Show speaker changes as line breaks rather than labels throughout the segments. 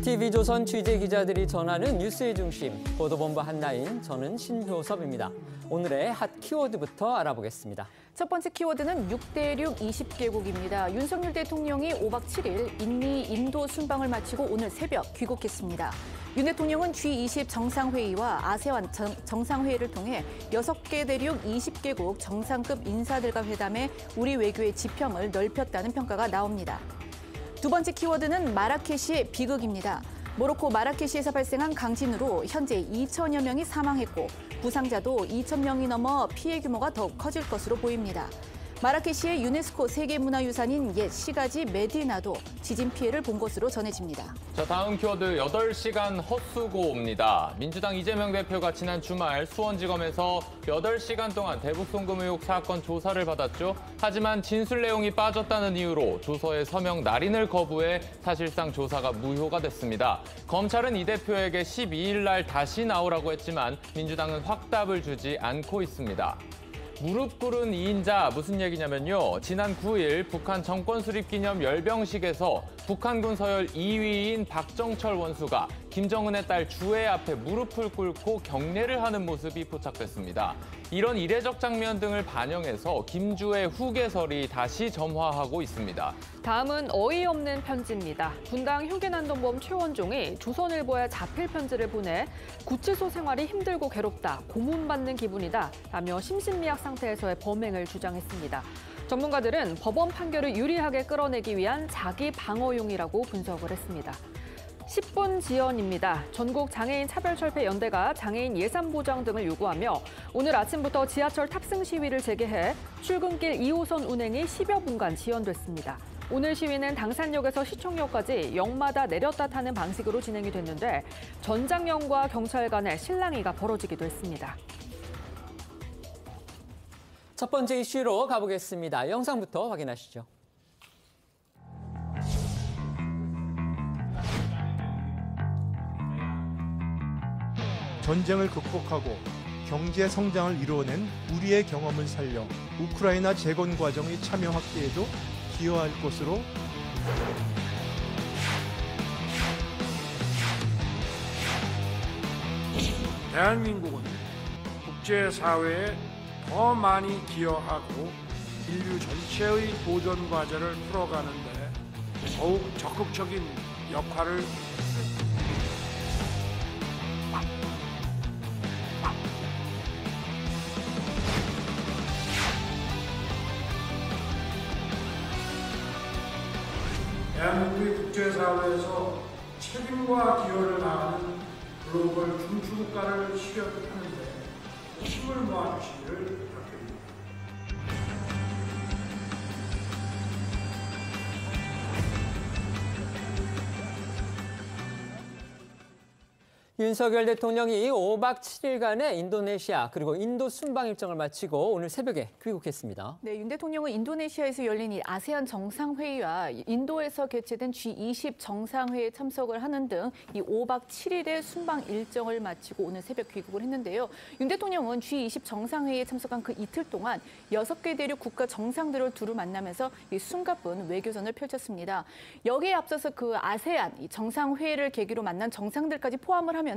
TV조선 취재기자들이 전하는 뉴스의 중심, 보도본부 한나인, 저는 신효섭입니다. 오늘의 핫 키워드부터 알아보겠습니다.
첫 번째 키워드는 6대6 20개국입니다. 윤석열 대통령이 5박 7일 인도 순방을 마치고 오늘 새벽 귀국했습니다. 윤 대통령은 G20 정상회의와 아세안 정상회의를 통해 6개 대륙 20개국 정상급 인사들과 회담해 우리 외교의 지평을 넓혔다는 평가가 나옵니다. 두 번째 키워드는 마라케시의 비극입니다. 모로코 마라케시에서 발생한 강진으로 현재 2천여 명이 사망했고 부상자도 2천 명이 넘어 피해 규모가 더욱 커질 것으로 보입니다. 마라케시의 유네스코 세계문화유산인 옛 시가지 메디나도 지진 피해를 본 것으로 전해집니다.
자, 다음 키워드 8시간 헛수고입니다. 민주당 이재명 대표가 지난 주말 수원지검에서 8시간 동안 대북송금 의혹 사건 조사를 받았죠. 하지만 진술 내용이 빠졌다는 이유로 조서의 서명 날인을 거부해 사실상 조사가 무효가 됐습니다. 검찰은 이 대표에게 12일 날 다시 나오라고 했지만 민주당은 확답을 주지 않고 있습니다. 무릎 꿇은 2인자 무슨 얘기냐면요. 지난 9일 북한 정권 수립 기념 열병식에서 북한군 서열 2위인 박정철 원수가 김정은의 딸 주애 앞에 무릎을 꿇고 경례를 하는 모습이 포착됐습니다. 이런 이례적 장면 등을 반영해서 김주애 후계설이 다시 점화하고 있습니다.
다음은 어이없는 편지입니다. 분당 흉기난동범 최원종이 조선일보에 자필 편지를 보내 구치소 생활이 힘들고 괴롭다, 고문받는 기분이다 라며 심신미약 상태에서의 범행을 주장했습니다. 전문가들은 법원 판결을 유리하게 끌어내기 위한 자기 방어용이라고 분석을 했습니다. 10분 지연입니다. 전국 장애인 차별철폐연대가 장애인 예산 보장 등을 요구하며 오늘 아침부터 지하철 탑승 시위를 재개해 출근길 2호선 운행이 10여 분간 지연됐습니다. 오늘 시위는 당산역에서 시청역까지 역마다 내렸다 타는 방식으로 진행이 됐는데 전장현과 경찰 간의 실랑이가 벌어지기도 했습니다.
첫 번째 이슈로 가보겠습니다. 영상부터 확인하시죠.
전쟁을 극복하고 경제 성장을 이루어낸 우리의 경험을 살려 우크라이나 재건 과정의 참여 확대에도 기여할 것으로
대한민국은 국제사회에 더 많이 기여하고 인류 전체의 보존 과제를 풀어가는 데 더욱 적극적인 역할을 대한민국이 국제사회에서 책임과 기여를 다하는 글로벌 중추국가를 실현하는 데 힘을 모아주시기를 부탁드립니다.
윤석열 대통령이 5박 7일간의 인도네시아 그리고 인도 순방 일정을 마치고 오늘 새벽에 귀국했습니다.
네, 윤 대통령은 인도네시아에서 열린 이 아세안 정상회의와 인도에서 개최된 G20 정상회의에 참석을 하는 등 이 5박 7일의 순방 일정을 마치고 오늘 새벽 귀국을 했는데요. 윤 대통령은 G20 정상회의에 참석한 그 이틀 동안 6개 대륙 국가 정상들을 두루 만나면서 이 숨가쁜 외교전을 펼쳤습니다. 여기에 앞서서 그 아세안 이 정상회의를 계기로 만난 정상들까지 포함을 하면은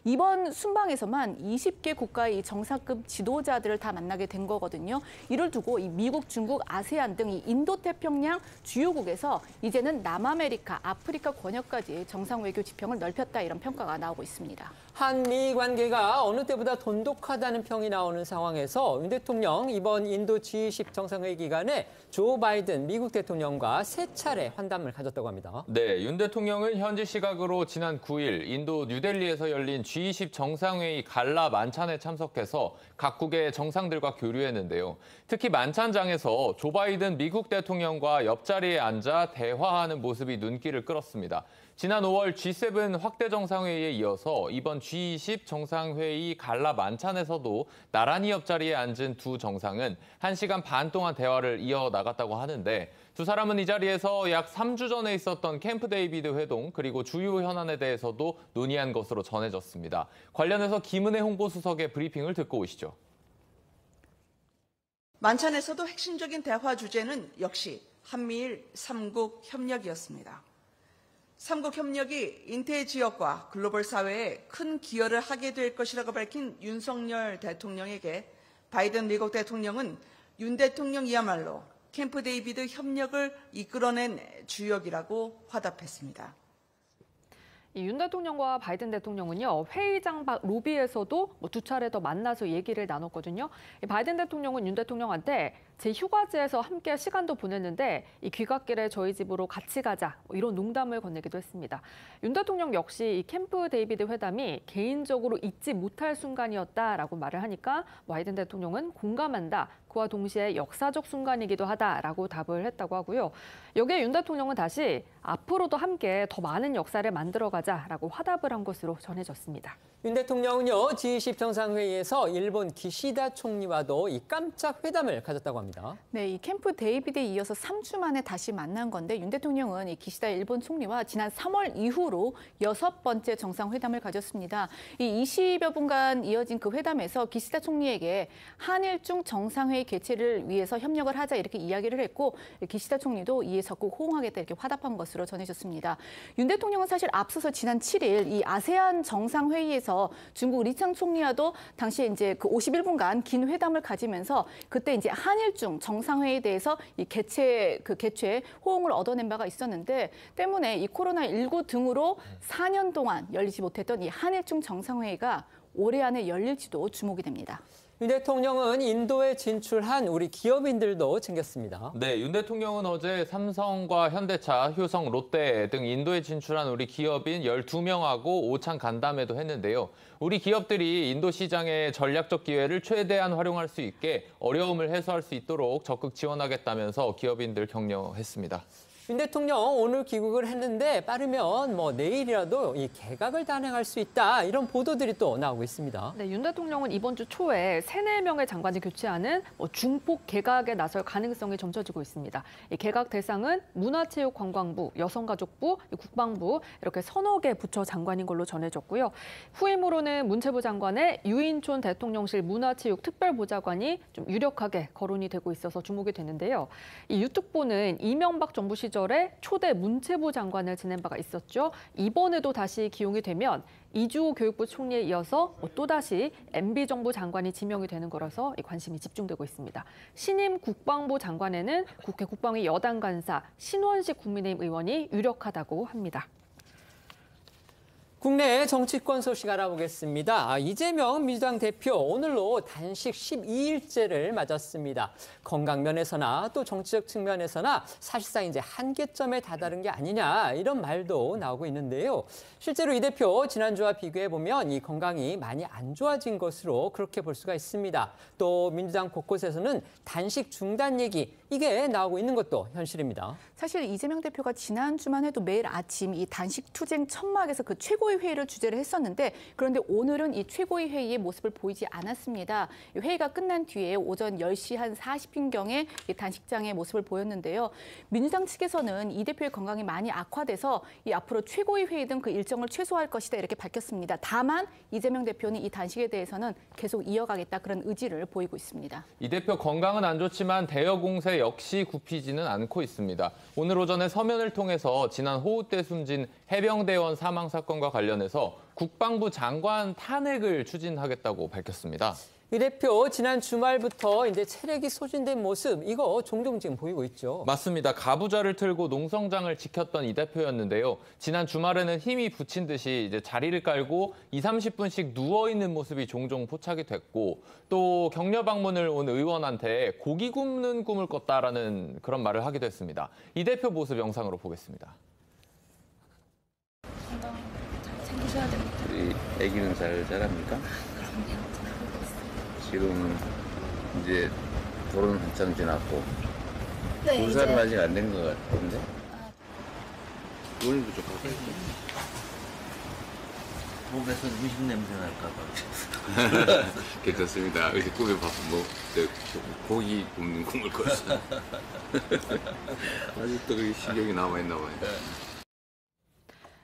이번 순방에서만 20개 국가의 정상급 지도자들을 다 만나게 된 거거든요. 이를 두고 이 미국, 중국, 아세안 등 이 인도태평양 주요국에서 이제는 남아메리카, 아프리카 권역까지 정상 외교 지평을 넓혔다 이런 평가가 나오고 있습니다.
한미 관계가 어느 때보다 돈독하다는 평이 나오는 상황에서 윤 대통령 이번 인도 G20 정상회의 기간에 조 바이든 미국 대통령과 3차례 환담을 가졌다고 합니다.
네, 윤 대통령은 현지 시각으로 지난 9일 인도 뉴델리에서 열린 G20 정상회의 갈라 만찬에 참석해서 각국의 정상들과 교류했는데요. 특히 만찬장에서 조 바이든 미국 대통령과 옆자리에 앉아 대화하는 모습이 눈길을 끌었습니다. 지난 5월 G7 확대 정상회의에 이어서 이번 G20 정상회의 갈라 만찬에서도 나란히 옆자리에 앉은 두 정상은 1시간 반 동안 대화를 이어나갔다고 하는데 두 사람은 이 자리에서 약 3주 전에 있었던 캠프 데이비드 회동 그리고 주요 현안에 대해서도 논의한 것으로 전해졌습니다. 관련해서 김은혜 홍보수석의 브리핑을 듣고 오시죠.
만찬에서도 핵심적인 대화 주제는 역시 한미일 3국 협력이었습니다. 삼국 협력이 인태 지역과 글로벌 사회에 큰 기여를 하게 될 것이라고 밝힌 윤석열 대통령에게 바이든 미국 대통령은 윤 대통령이야말로 캠프 데이비드 협력을 이끌어낸 주역이라고 화답했습니다.
윤 대통령과 바이든 대통령은요, 회의장 밖 로비에서도 두 차례 더 만나서 얘기를 나눴거든요. 바이든 대통령은 윤 대통령한테 제 휴가지에서 함께 시간도 보냈는데 이 귀갓길에 저희 집으로 같이 가자 이런 농담을 건네기도 했습니다. 윤 대통령 역시 이 캠프 데이비드 회담이 개인적으로 잊지 못할 순간이었다라고 말을 하니까 바이든 대통령은 공감한다. 그와 동시에 역사적 순간이기도 하다라고 답을 했다고 하고요. 여기에 윤 대통령은 다시 앞으로도 함께 더 많은 역사를 만들어가자라고 화답을 한 것으로 전해졌습니다.
윤 대통령은요, G20 정상회의에서 일본 기시다 총리와도 이 깜짝 회담을 가졌다고 합니다.
네, 이 캠프 데이비드에 이어서 3주 만에 다시 만난 건데 윤 대통령은 이 기시다 일본 총리와 지난 3월 이후로 6번째 정상회담을 가졌습니다. 이 20여 분간 이어진 그 회담에서 기시다 총리에게 한일중 정상회의 개최를 위해서 협력을 하자 이렇게 이야기를 했고 기시다 총리도 이에 적극 호응하겠다 이렇게 화답한 것으로 전해졌습니다. 윤 대통령은 사실 앞서서 지난 7일 이 아세안 정상회의에서 중국 리창 총리와도 당시에 이제 그 51분간 긴 회담을 가지면서 그때 이제 한일중 정상회의에 대해서 이 개최에 호응을 얻어낸 바가 있었는데 때문에 이 코로나19 등으로 4년 동안 열리지 못했던 이 한일중 정상회의가 올해 안에 열릴지도 주목이 됩니다.
윤 대통령은 인도에 진출한 우리 기업인들도 챙겼습니다.
네, 윤 대통령은 어제 삼성과 현대차, 효성, 롯데 등 인도에 진출한 우리 기업인 12명하고 오찬 간담회도 했는데요. 우리 기업들이 인도 시장의 전략적 기회를 최대한 활용할 수 있게 어려움을 해소할 수 있도록 적극 지원하겠다면서 기업인들 격려했습니다.
윤 대통령 오늘 귀국을 했는데 빠르면 내일이라도 이 개각을 단행할 수 있다 이런 보도들이 또 나오고 있습니다.
네, 윤 대통령은 이번 주 초에 3-4명의 장관을 교체하는 중폭 개각에 나설 가능성이 점쳐지고 있습니다. 이 개각 대상은 문화체육관광부, 여성가족부, 국방부 이렇게 서너 개 부처 장관인 걸로 전해졌고요. 후임으로는 문체부 장관의 유인촌 대통령실 문화체육특별보좌관이 좀 유력하게 거론이 되고 있어서 주목이 되는데요. 이 유특보는 이명박 정부 시절에 초대 문체부 장관을 지낸 바가 있었죠. 이번에도 다시 기용이 되면 이주호 교육부 총리에 이어서 또다시 MB정부 장관이 지명이 되는 거라서 관심이 집중되고 있습니다. 신임 국방부 장관에는 국회 국방위 여당 간사 신원식 국민의힘 의원이 유력하다고 합니다.
국내 정치권 소식 알아보겠습니다. 이재명 민주당 대표 오늘로 단식 12일째를 맞았습니다. 건강 면에서나 또 정치적 측면에서나 사실상 이제 한계점에 다다른 게 아니냐 이런 말도 나오고 있는데요. 실제로 이 대표 지난주와 비교해 보면 이 건강이 많이 안 좋아진 것으로 그렇게 볼 수가 있습니다. 또 민주당 곳곳에서는 단식 중단 얘기 이게 나오고 있는 것도 현실입니다.
사실 이재명 대표가 지난주만 해도 매일 아침 이 단식 투쟁 천막에서 그 최고위 회의를 주재를 했었는데 그런데 오늘은 이 최고위 회의의 모습을 보이지 않았습니다. 회의가 끝난 뒤에 오전 10시 한 40분경에 이 단식장의 모습을 보였는데요. 민주당 측에서는 이 대표의 건강이 많이 악화돼서 이 앞으로 최고위 회의 등 그 일정을 최소화할 것이다 이렇게 밝혔습니다. 다만 이재명 대표는 이 단식에 대해서는 계속 이어가겠다 그런 의지를 보이고 있습니다.
이 대표 건강은 안 좋지만 대여 공세 역시 굽히지는 않고 있습니다. 오늘 오전에 서면을 통해서 지난 호우 때 숨진 해병대원 사망 사건과 관련해서 국방부 장관 탄핵을 추진하겠다고 밝혔습니다.
이 대표 지난 주말부터 이제 체력이 소진된 모습 이거 종종 지금 보이고 있죠.
맞습니다. 가부좌를 틀고 농성장을 지켰던 이 대표였는데요. 지난 주말에는 힘이 붙인 듯이 이제 자리를 깔고 20-30분씩 누워 있는 모습이 종종 포착이 됐고 또 격려 방문을 온 의원한테 고기 굽는 꿈을 꿨다라는 그런 말을 하기도 했습니다. 이 대표 모습 영상으로 보겠습니다.
건강 잘 챙기셔야 됩니다.
우리 아기는 잘 자랍니까? 지금 이제 결혼 한참 지났고
네,
2살은 아직 안 된 것 같은데 오늘도 좀 가까이
몸에서 음식 냄새 날까 봐.
괜찮습니다. 어제 꿈에 고기 굽는 꿈을 꿨어요. 아직도 그 신경이 남아있나 봐요.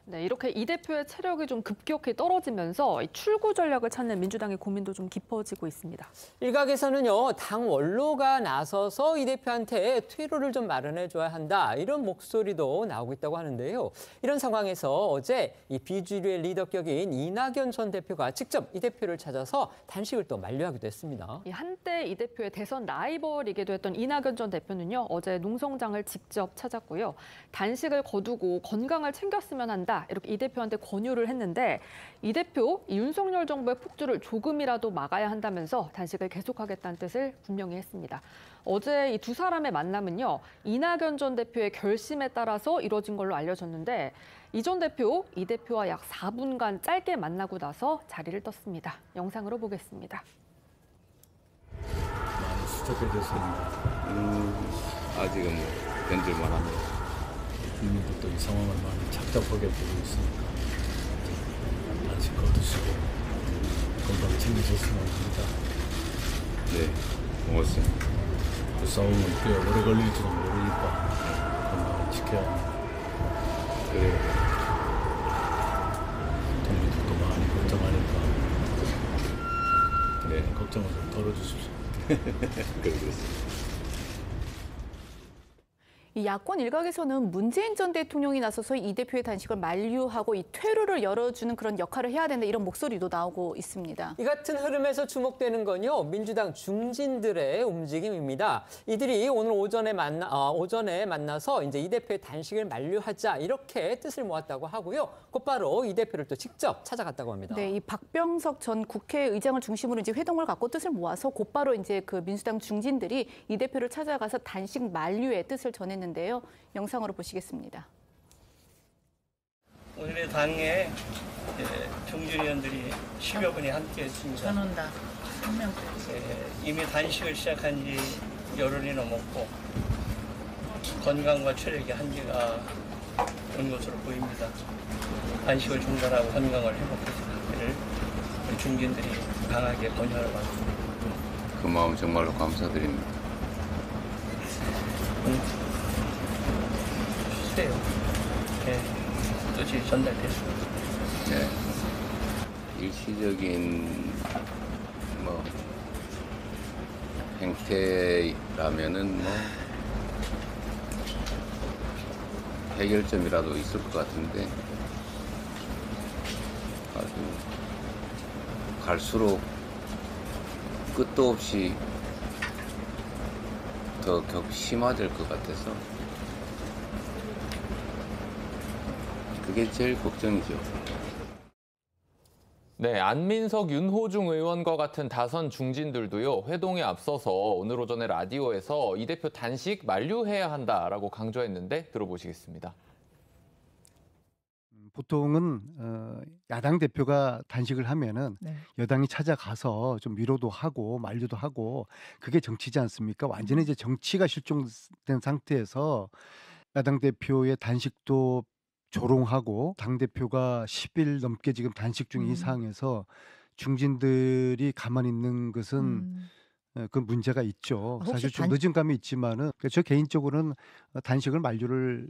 네, 이렇게 이 대표의 체력이 좀 급격히 떨어지면서 이 출구 전략을 찾는 민주당의 고민도 좀 깊어지고 있습니다.
일각에서는요, 당 원로가 나서서 이 대표한테 퇴로를 좀 마련해줘야 한다, 이런 목소리도 나오고 있다고 하는데요. 이런 상황에서 어제 이 비주류의 리더격인 이낙연 전 대표가 직접 이 대표를 찾아서 단식을 또 만류하기도 했습니다.
한때 이 대표의 대선 라이벌이기도 했던 이낙연 전 대표는요, 어제 농성장을 직접 찾았고요. 단식을 거두고 건강을 챙겼으면 한다, 이렇게 이 대표한테 권유를 했는데 이 대표 윤석열 정부의 폭주를 조금이라도 막아야 한다면서 단식을 계속하겠다는 뜻을 분명히 했습니다. 어제 이 두 사람의 만남은요, 이낙연 전 대표의 결심에 따라서 이뤄진 걸로 알려졌는데 이 전 대표, 이 대표와 약 4분간 짧게 만나고 나서 자리를 떴습니다. 영상으로 보겠습니다.
많이 수적해졌습니다.
아직은 뭐 견딜만 합니다.
국민들도 이 상황을 많이 착잡하게 보고 있으니까 단식 거두시고 건강 챙기셨으면 합니다.
네, 고맙습니다.
그 싸움은 꽤 오래 걸릴지도 모르니까 건강을 지켜야 합니다.
그래요.
국민들도 많이 걱정하니까
네,
걱정을 좀 덜어주십시오.
그러겠습니다.
이 야권 일각에서는 문재인 전 대통령이 나서서 이 대표의 단식을 만류하고 이 퇴로를 열어주는 그런 역할을 해야 된다, 이런 목소리도 나오고 있습니다.
이 같은 흐름에서 주목되는 건요, 민주당 중진들의 움직임입니다. 이들이 오늘 오전에 만나서 이제 이 대표의 단식을 만류하자, 이렇게 뜻을 모았다고 하고요. 곧바로 이 대표를 또 직접 찾아갔다고 합니다.
네, 이 박병석 전 국회의장을 중심으로 이제 회동을 갖고 뜻을 모아서 곧바로 이제 그 민주당 중진들이 이 대표를 찾아가서 단식 만류의 뜻을 전했는데요. 영상으로 보시겠습니다.
오늘의 당에 중진위원들이 10여 분이 함께했습니다.
전원다.
이미 단식을 시작한 지 열흘이 넘었고 건강과 체력이 한계가 온 것으로 보입니다. 단식을 중단하고 건강을 회복하기를 우리 중진들이 강하게 권유하러 왔습니다.
그 마음 정말로 감사드립니다.
주세요. 네, 뜻이 전달됐습니다.
네, 일시적인 뭐 행태라면은 뭐 해결점이라도 있을 것 같은데 아주 갈수록 끝도 없이 더 심화될 것 같아서 그게 제일 걱정이죠.
네, 안민석, 윤호중 의원과 같은 다선 중진들도요, 회동에 앞서서 오늘 오전에 라디오에서 이 대표 단식 만류해야 한다라고 강조했는데 들어보시겠습니다.
보통은 야당 대표가 단식을 하면은 여당이 찾아가서 좀 위로도 하고 만류도 하고, 그게 정치지 않습니까? 완전히 이제 정치가 실종된 상태에서 야당 대표의 단식도 조롱하고 당대표가 10일 넘게 지금 단식 중인 이 상황에서 중진들이 가만히 있는 것은 그 문제가 있죠. 사실 좀 늦은 감이 있지만은 저 개인적으로는 단식을 만류를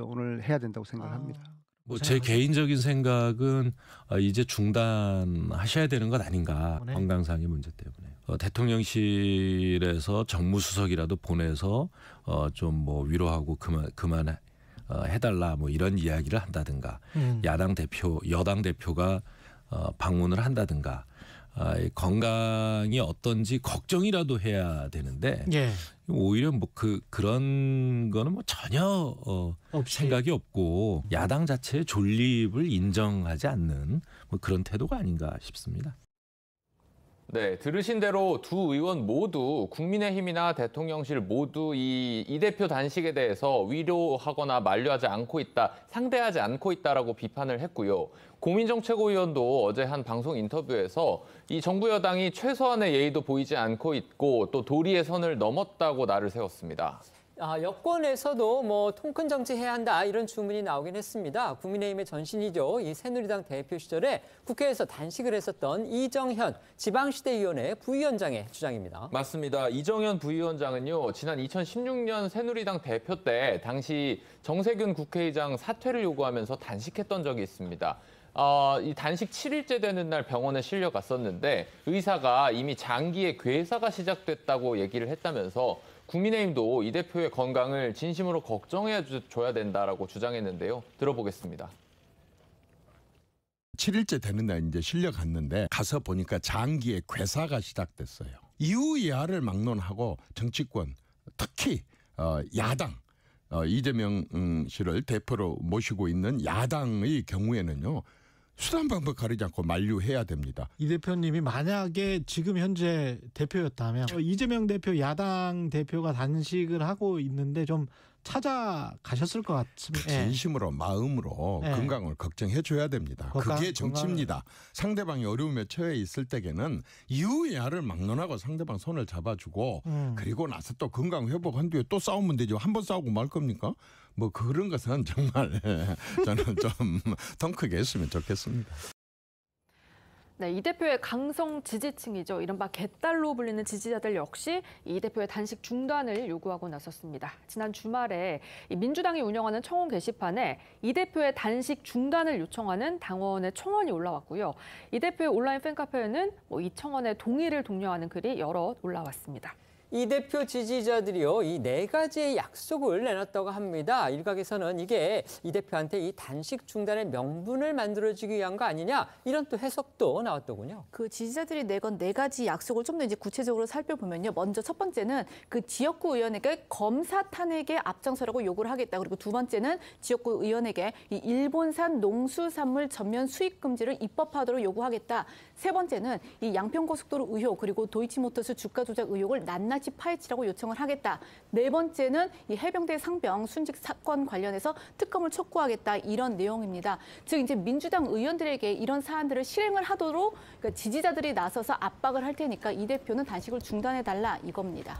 오늘 해야 된다고 생각합니다.
뭐 제 개인적인 생각은 이제 중단하셔야 되는 것 아닌가, 건강상의 문제 때문에. 대통령실에서 정무수석이라도 보내서 좀 뭐 위로하고 그만 해달라 뭐 이런 이야기를 한다든가, 여당 대표가 방문을 한다든가, 건강이 어떤지 걱정이라도 해야 되는데 오히려 뭐 그런 거는 뭐 전혀 생각이 없고 야당 자체의 존립을 인정하지 않는 뭐 그런 태도가 아닌가 싶습니다.
네, 들으신 대로 두 의원 모두 국민의힘이나 대통령실 모두 이 대표 단식에 대해서 위로하거나 만류하지 않고 있다, 상대하지 않고 있다라고 비판을 했고요. 고민정 최고위원도 어제 한 방송 인터뷰에서 이 정부 여당이 최소한의 예의도 보이지 않고 있고 또 도리의 선을 넘었다고 날을 세웠습니다.
여권에서도 뭐 통큰 정치해야 한다 이런 주문이 나오긴 했습니다. 국민의힘의 전신이죠. 이 새누리당 대표 시절에 국회에서 단식을 했었던 이정현 지방시대위원회 부위원장의 주장입니다.
맞습니다. 이정현 부위원장은요. 지난 2016년 새누리당 대표 때 당시 정세균 국회의장 사퇴를 요구하면서 단식했던 적이 있습니다. 이 단식 7일째 되는 날 병원에 실려갔었는데 의사가 이미 장기의 괴사가 시작됐다고 얘기를 했다면서 국민의힘도 이 대표의 건강을 진심으로 걱정해줘야 된다라고 주장했는데요. 들어보겠습니다.
7일째 되는 날 이제 실려갔는데 가서 보니까 장기의 괴사가 시작됐어요. 이유야를 막론하고 정치권, 특히 야당, 이재명 씨를 대표로 모시고 있는 야당의 경우에는요. 수단 방법 가리지 않고 만류해야 됩니다.
이 대표님이 만약에 지금 현재 대표였다면 이재명 대표 야당 대표가 단식을 하고 있는데 좀 찾아가셨을 것 같습니다.
진심으로 마음으로 건강을 걱정해줘야 됩니다. 그게 정치입니다. 상대방이 어려움에 처해 있을 때에는 이유야를 막론하고 상대방 손을 잡아주고 그리고 나서 또 건강 회복한 뒤에 또 싸우면 되죠. 한 번 싸우고 말 겁니까? 뭐 그런 것은 정말 저는 좀 통 크게 했으면 좋겠습니다.
네, 이 대표의 강성 지지층이죠. 이른바 개딸로 불리는 지지자들 역시 이 대표의 단식 중단을 요구하고 나섰습니다. 지난 주말에 민주당이 운영하는 청원 게시판에 이 대표의 단식 중단을 요청하는 당원의 청원이 올라왔고요. 이 대표의 온라인 팬카페에는 이 청원의 동의를 독려하는 글이 여럿 올라왔습니다.
이 대표 지지자들이요, 이 4가지의 약속을 내놨다고 합니다. 일각에서는 이게 이 대표한테 이 단식 중단의 명분을 만들어주기 위한 거 아니냐, 이런 또 해석도 나왔더군요.
그 지지자들이 내건 4가지 약속을 좀 더 이제 구체적으로 살펴보면요. 먼저 첫 번째는 그 지역구 의원에게 검사 탄핵에 앞장서라고 요구를 하겠다. 그리고 두 번째는 지역구 의원에게 이 일본산 농수산물 전면 수입 금지를 입법하도록 요구하겠다. 세 번째는 이 양평고속도로 의혹 그리고 도이치모터스 주가 조작 의혹을 낱낱이 파헤치라고 요청을 하겠다. 네 번째는 이 해병대 상병 순직 사건 관련해서 특검을 촉구하겠다. 이런 내용입니다. 즉 이제 민주당 의원들에게 이런 사안들을 실행을 하도록 그러니까 지지자들이 나서서 압박을 할 테니까 이 대표는 단식을 중단해달라 이겁니다.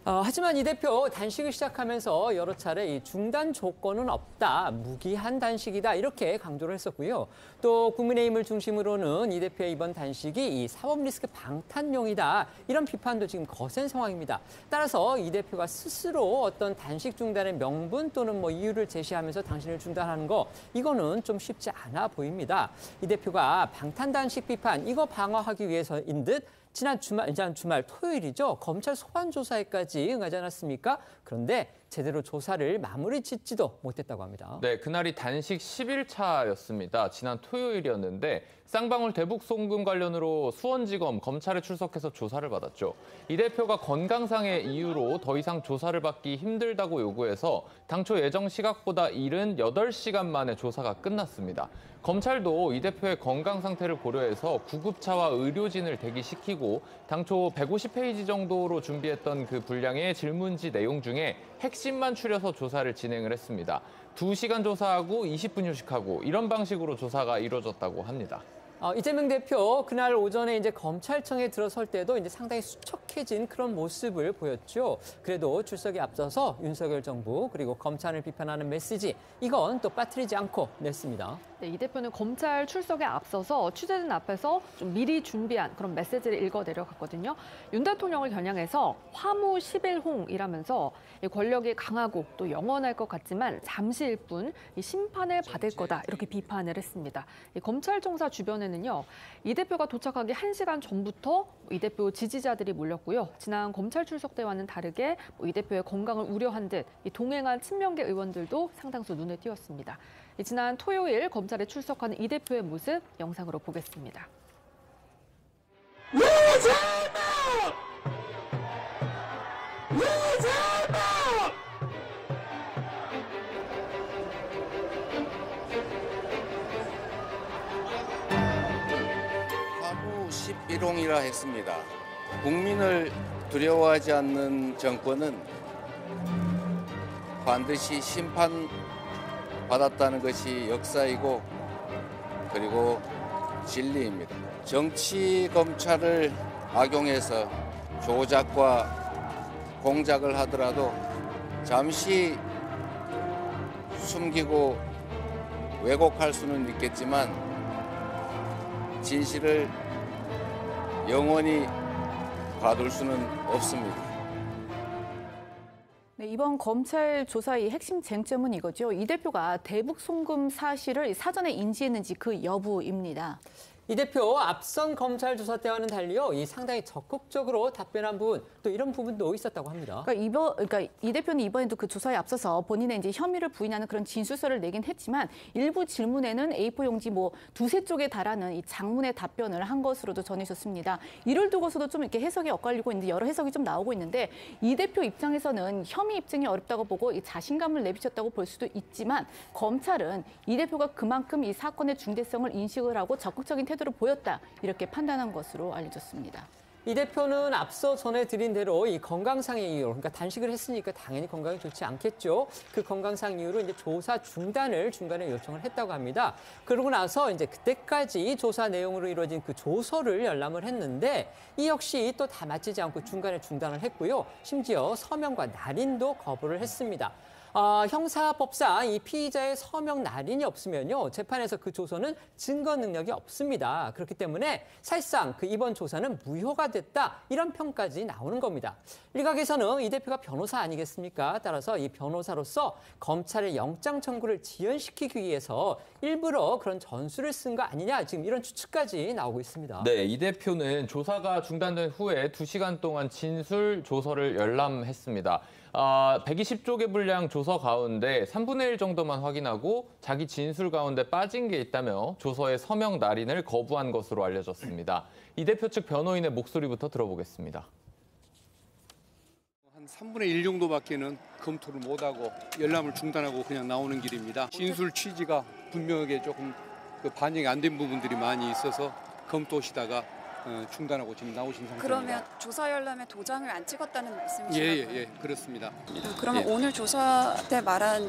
하지만 이 대표 단식을 시작하면서 여러 차례 이 중단 조건은 없다, 무기한 단식이다 이렇게 강조를 했었고요. 또 국민의힘을 중심으로는 이 대표의 이번 단식이 이 사법 리스크 방탄용이다 이런 비판도 지금 거센 상황입니다. 따라서 이 대표가 스스로 어떤 단식 중단의 명분 또는 뭐 이유를 제시하면서 당신을 중단하는 거 이거는 좀 쉽지 않아 보입니다. 이 대표가 방탄 단식 비판 이거 방어하기 위해서인 듯. 지난 주말 토요일이죠. 검찰 소환 조사에까지 응하지 않았습니까? 그런데 제대로 조사를 마무리 짓지도 못했다고 합니다.
네, 그날이 단식 10일차였습니다. 지난 토요일이었는데 쌍방울 대북 송금 관련으로 수원지검 검찰에 출석해서 조사를 받았죠. 이 대표가 건강상의 이유로 더 이상 조사를 받기 힘들다고 요구해서 당초 예정 시각보다 이른 8시간 만에 조사가 끝났습니다. 검찰도 이 대표의 건강 상태를 고려해서 구급차와 의료진을 대기시키고 당초 150페이지 정도로 준비했던 그 분량의 질문지 내용 중에 핵심만 추려서 조사를 진행을 했습니다. 2시간 조사하고 20분 휴식하고 이런 방식으로 조사가 이루어졌다고 합니다.
이재명 대표 그날 오전에 이제 검찰청에 들어설 때도 이제 상당히 수척해진 그런 모습을 보였죠. 그래도 출석에 앞서서 윤석열 정부 그리고 검찰을 비판하는 메시지 이건 또 빠뜨리지 않고 냈습니다.
네, 이 대표는 검찰 출석에 앞서서 취재진 앞에서 좀 미리 준비한 그런 메시지를 읽어 내려갔거든요. 윤 대통령을 겨냥해서 화무 11홍이라면서 권력이 강하고 또 영원할 것 같지만 잠시일 뿐 심판을 받을 거다 이렇게 비판을 했습니다. 검찰청사 주변에는요. 이 대표가 도착하기 1시간 전부터 이 대표 지지자들이 몰렸고요. 지난 검찰 출석 때와는 다르게 이 대표의 건강을 우려한 듯 동행한 친명계 의원들도 상당수 눈에 띄었습니다. 지난 토요일 검찰에 출석하는 이 대표의 모습 영상으로 보겠습니다.
화무 11홍이라 했습니다. 국민을 두려워하지 않는 정권은 반드시 심판받았다는 것이 역사이고 그리고 진리입니다. 정치 검찰을 악용해서 조작과 공작을 하더라도 잠시 숨기고 왜곡할 수는 있겠지만 진실을 영원히 가둘 수는 없습니다.
네, 이번 검찰 조사의 핵심 쟁점은 이거죠. 이 대표가 대북 송금 사실을 사전에 인지했는지 그 여부입니다.
이 대표 앞선 검찰 조사 때와는 달리요, 이 상당히 적극적으로 답변한 부분, 또 이런 부분도 있었다고 합니다.
그러니까 이 대표는 이번에도 그 조사에 앞서서 본인의 이제 혐의를 부인하는 그런 진술서를 내긴 했지만 일부 질문에는 A4 용지 뭐 두세 쪽에 달하는 이 장문의 답변을 한 것으로도 전해졌습니다. 이를 두고서도 좀 이렇게 해석이 엇갈리고 있는데 여러 해석이 좀 나오고 있는데 이 대표 입장에서는 혐의 입증이 어렵다고 보고 이 자신감을 내비쳤다고 볼 수도 있지만 검찰은 이 대표가 그만큼 이 사건의 중대성을 인식을 하고 적극적인 태도를 보였다 이렇게 판단한 것으로 알려졌습니다.
이 대표는 앞서 전해드린 대로 이 건강상의 이유, 그러니까 단식을 했으니까 당연히 건강이 좋지 않겠죠. 그 건강상 이유로 이제 조사 중단을 중간에 요청을 했다고 합니다. 그러고 나서 이제 그때까지 조사 내용으로 이루어진 그 조서를 열람을 했는데 이 역시 또 다 마치지 않고 중간에 중단을 했고요. 심지어 서명과 날인도 거부를 했습니다. 형사법상 이 피의자의 서명 날인이 없으면요, 재판에서 그 조서는 증거 능력이 없습니다. 그렇기 때문에 사실상 그 이번 조사는 무효가 됐다, 이런 평까지 나오는 겁니다. 일각에서는 이 대표가 변호사 아니겠습니까? 따라서 이 변호사로서 검찰의 영장 청구를 지연시키기 위해서 일부러 그런 전술을 쓴 거 아니냐, 지금 이런 추측까지 나오고 있습니다.
네, 이 대표는 조사가 중단된 후에 2시간 동안 진술 조서를 열람했습니다. 120쪽의 분량 조서 가운데 3분의 1 정도만 확인하고 자기 진술 가운데 빠진 게 있다며 조서의 서명 날인을 거부한 것으로 알려졌습니다. 이 대표 측 변호인의 목소리부터 들어보겠습니다.
한 3분의 1 정도밖에는 검토를 못하고 열람을 중단하고 그냥 나오는 길입니다. 진술 취지가 분명하게 조금 반영이 안 된 부분들이 많이 있어서 검토시다가 중단하고 지금 나오신 상태입니다.
그러면 조사 열람에 도장을 안 찍었다는 말씀이시라고요?
예, 그렇습니다.
그러면 오늘 조사 때 말한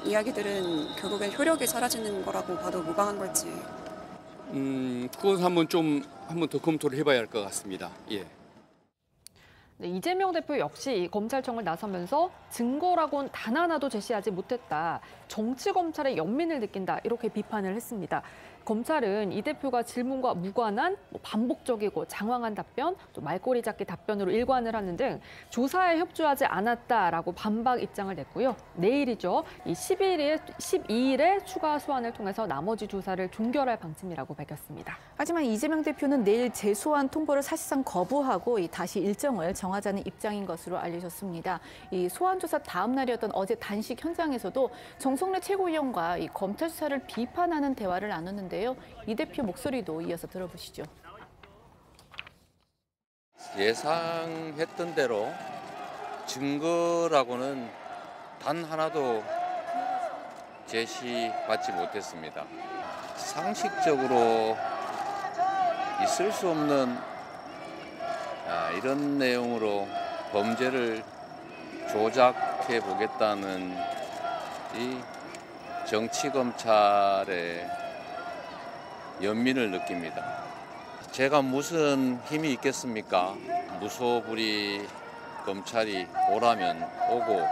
이야기들은 결국엔 효력이 사라지는 거라고 봐도 무방한 걸지?
그건 한번 더 검토를 해봐야 할 것 같습니다. 예.
네, 이재명 대표 역시 검찰청을 나서면서 증거라고는 단 하나도 제시하지 못했다. 정치 검찰의 연민을 느낀다. 이렇게 비판을 했습니다. 검찰은 이 대표가 질문과 무관한 반복적이고 장황한 답변, 또 말꼬리 잡기 답변으로 일관을 하는 등 조사에 협조하지 않았다라고 반박 입장을 냈고요. 내일이죠. 이 12일에 추가 소환을 통해서 나머지 조사를 종결할 방침이라고 밝혔습니다.
하지만 이재명 대표는 내일 재소환 통보를 사실상 거부하고 다시 일정을 정하자는 입장인 것으로 알려졌습니다. 이 소환 조사 다음 날이었던 어제 단식 현장에서도 정성래 최고위원과 이 검찰 수사를 비판하는 대화를 나눴는데 이 대표 목소리도 이어서 들어보시죠.
예상했던 대로 증거라고는 단 하나도 제시받지 못했습니다. 상식적으로 있을 수 없는 이런 내용으로 범죄를 조작해 보겠다는 이 정치검찰의 연민을 느낍니다. 제가 무슨 힘이 있겠습니까? 무소불위 검찰이 오라면 오고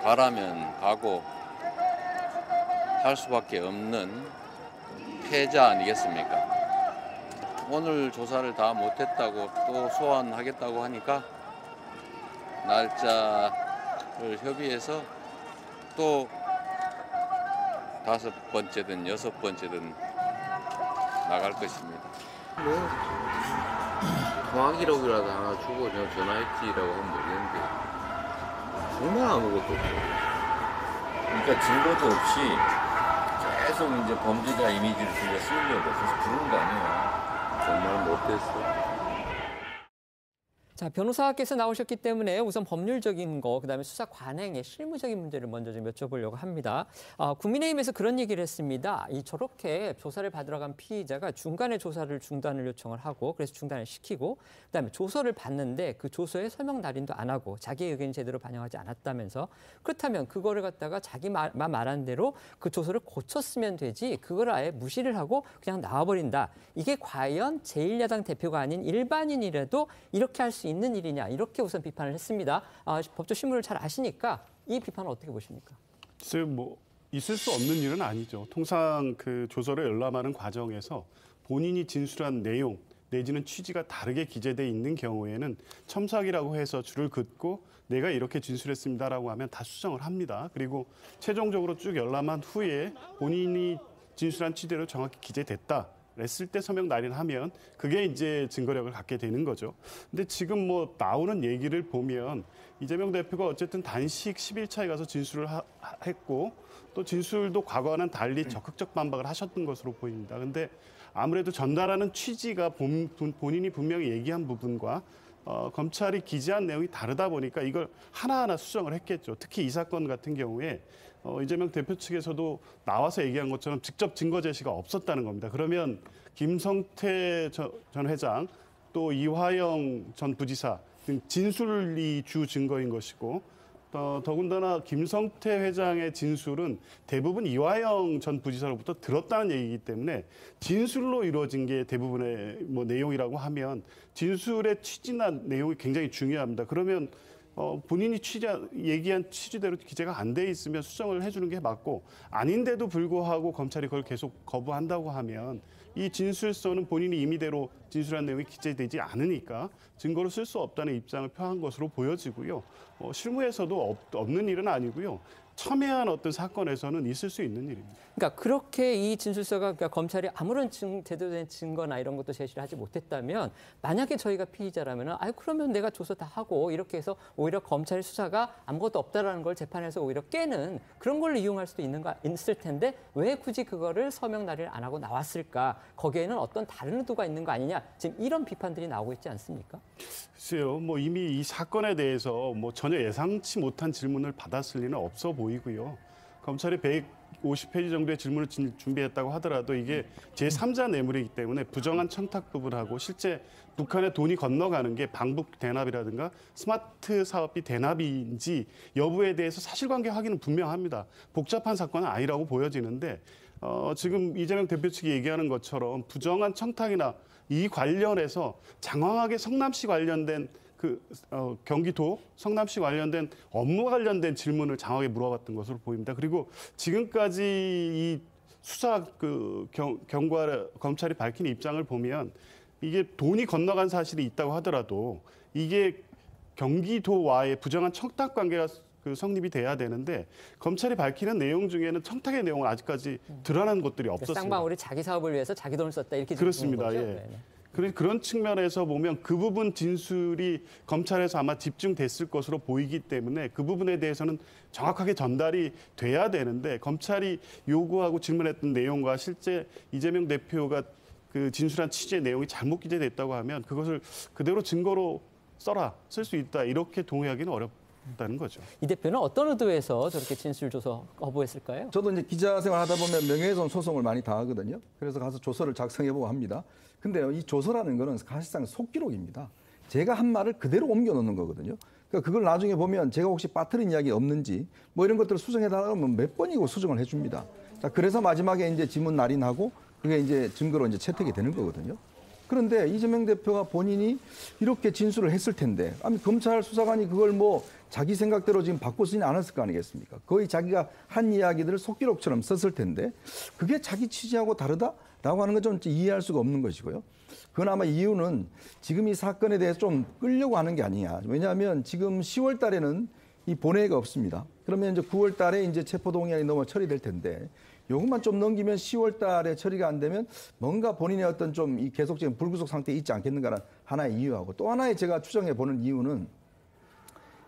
가라면 가고 할 수밖에 없는 패자 아니겠습니까? 오늘 조사를 다 못했다고 또 소환하겠다고 하니까 날짜를 협의해서 또 5번째든 6번째든 나갈 것입니다.
통화 기록이라도 하나 주고 전화했지라고 하면 모르겠는데 정말 아무것도 없고, 그러니까 증거도 없이 계속 이제 범죄자 이미지를 우리가 쓰려고 계속 부르는 거 아니에요. 정말 못됐어.
자, 변호사께서 나오셨기 때문에 우선 법률적인 거, 그다음에 수사 관행의 실무적인 문제를 먼저 좀 여쭤보려고 합니다. 국민의힘에서 그런 얘기를 했습니다. 저렇게 조사를 받으러 간 피의자가 중간에 조사를 중단을 요청을 하고 그래서 중단을 시키고 그다음에 조서를 받는데 그 조서에 설명 날인도 안 하고 자기의 의견이 제대로 반영하지 않았다면서, 그렇다면 그거를 갖다가 자기 말한 대로 그 조서를 고쳤으면 되지 그걸 아예 무시를 하고 그냥 나와버린다. 이게 과연 제1야당 대표가 아닌 일반인이라도 이렇게 할 수 있는 일이냐 이렇게 우선 비판을 했습니다. 법조 신문을 잘 아시니까 이 비판을 어떻게 보십니까?
글쎄요, 뭐 있을 수 없는 일은 아니죠. 통상 그 조서를 열람하는 과정에서 본인이 진술한 내용 내지는 취지가 다르게 기재돼 있는 경우에는 첨삭이라고 해서 줄을 긋고 내가 이렇게 진술했습니다라고 하면 다 수정을 합니다. 그리고 최종적으로 쭉 열람한 후에 본인이 진술한 취지대로 정확히 기재됐다. 했을 때 서명 날인하면 그게 이제 증거력을 갖게 되는 거죠. 근데 지금 뭐 나오는 얘기를 보면 이재명 대표가 어쨌든 단식 10일 차에 가서 진술을 했고 또 진술도 과거와는 달리 적극적 반박을 하셨던 것으로 보입니다. 근데 아무래도 전달하는 취지가 본인이 분명히 얘기한 부분과 검찰이 기재한 내용이 다르다 보니까 이걸 하나하나 수정을 했겠죠. 특히 이 사건 같은 경우에 이재명 대표 측에서도 나와서 얘기한 것처럼 직접 증거 제시가 없었다는 겁니다. 그러면 김성태 전 회장 또 이화영 전 부지사 등 진술이 주 증거인 것이고 더군다나 김성태 회장의 진술은 대부분 이화영 전 부지사로부터 들었다는 얘기이기 때문에 진술로 이루어진 게 대부분의 뭐 내용이라고 하면 진술의 취지나 내용이 굉장히 중요합니다. 그러면 본인이 얘기한 취지대로 기재가 안 돼 있으면 수정을 해주는 게 맞고 아닌데도 불구하고 검찰이 그걸 계속 거부한다고 하면 이 진술서는 본인이 임의대로 진술한 내용이 기재되지 않으니까 증거로 쓸 수 없다는 입장을 표한 것으로 보여지고요. 실무에서도 없는 일은 아니고요. 첨예한 어떤 사건에서는 있을 수 있는 일입니다.
그러니까 그렇게 이 진술서가 검찰이 아무런 제대로 된 증거나 이런 것도 제시를 하지 못했다면 만약에 저희가 피의자라면 그러면 내가 조사 다 하고 이렇게 해서 오히려 검찰의 수사가 아무것도 없다라는 걸 재판에서 오히려 깨는 그런 걸로 이용할 수도 있을 텐데 왜 굳이 그거를 서명 날인을 안 하고 나왔을까? 거기에는 어떤 다른 의도가 있는 거 아니냐? 지금 이런 비판들이 나오고 있지 않습니까?
글쎄요. 뭐 이미 이 사건에 대해서 뭐 전혀 예상치 못한 질문을 받았을 리는 없어 보이고요. 검찰이 150페이지 정도의 질문을 준비했다고 하더라도 이게 제3자 뇌물이기 때문에 부정한 청탁 부분하고 실제 북한에 돈이 건너가는 게 방북 대납이라든가 스마트 사업비 대납인지 여부에 대해서 사실관계 확인은 분명합니다. 복잡한 사건은 아니라고 보여지는데 지금 이재명 대표 측이 얘기하는 것처럼 부정한 청탁이나 이 관련해서 장황하게 성남시 관련된 경기도 성남시 관련된 업무와 관련된 질문을 장하게 물어봤던 것으로 보입니다. 그리고 지금까지 이 수사 경과 검찰이 밝힌 입장을 보면 이게 돈이 건너간 사실이 있다고 하더라도 이게 경기도와의 부정한 청탁 관계가 성립이 돼야 되는데 검찰이 밝히는 내용 중에는 청탁의 내용은 아직까지 드러난 것들이 없었습니다.
쌍방울이 자기 사업을 위해서 자기 돈을 썼다 이렇게
그렇습니다.
거죠?
예. 그런 측면에서 보면 그 부분 진술이 검찰에서 아마 집중됐을 것으로 보이기 때문에 그 부분에 대해서는 정확하게 전달이 돼야 되는데 검찰이 요구하고 질문했던 내용과 실제 이재명 대표가 진술한 취지의 내용이 잘못 기재됐다고 하면 그것을 그대로 증거로 쓸 수 있다 이렇게 동의하기는 어렵다는 거죠.
이 대표는 어떤 의도에서 저렇게 진술 조서 거부했을까요?
저도 이제 기자 생활하다 보면 명예훼손 소송을 많이 당하거든요. 그래서 가서 조서를 작성해보고 합니다. 근데요, 이 조서라는 거는 사실상 속기록입니다. 제가 한 말을 그대로 옮겨 놓는 거거든요. 그러니까 그걸 나중에 보면 제가 혹시 빠뜨린 이야기 없는지 뭐 이런 것들을 수정해달라고 하면 몇 번이고 수정을 해줍니다. 자, 그래서 마지막에 이제 지문 날인하고 그게 이제 증거로 이제 채택이 되는 거거든요. 그런데 이재명 대표가 본인이 이렇게 진술을 했을 텐데, 아니 검찰 수사관이 그걸 뭐 자기 생각대로 지금 바꿔 쓰지는 않았을 거 아니겠습니까? 거의 자기가 한 이야기들을 속기록처럼 썼을 텐데, 그게 자기 취지하고 다르다라고 하는 건 좀 이해할 수가 없는 것이고요. 그건 아마 이유는 지금 이 사건에 대해서 좀 끌려고 하는 게 아니냐. 왜냐하면 지금 10월 달에는 이 본회의가 없습니다. 그러면 이제 9월 달에 이제 체포동의안이 넘어 처리될 텐데, 요것만 좀 넘기면 10월 달에 처리가 안 되면 뭔가 본인의 어떤 좀 이 계속적인 불구속 상태에 있지 않겠는가라는 하나의 이유하고, 또 하나의 제가 추정해 보는 이유는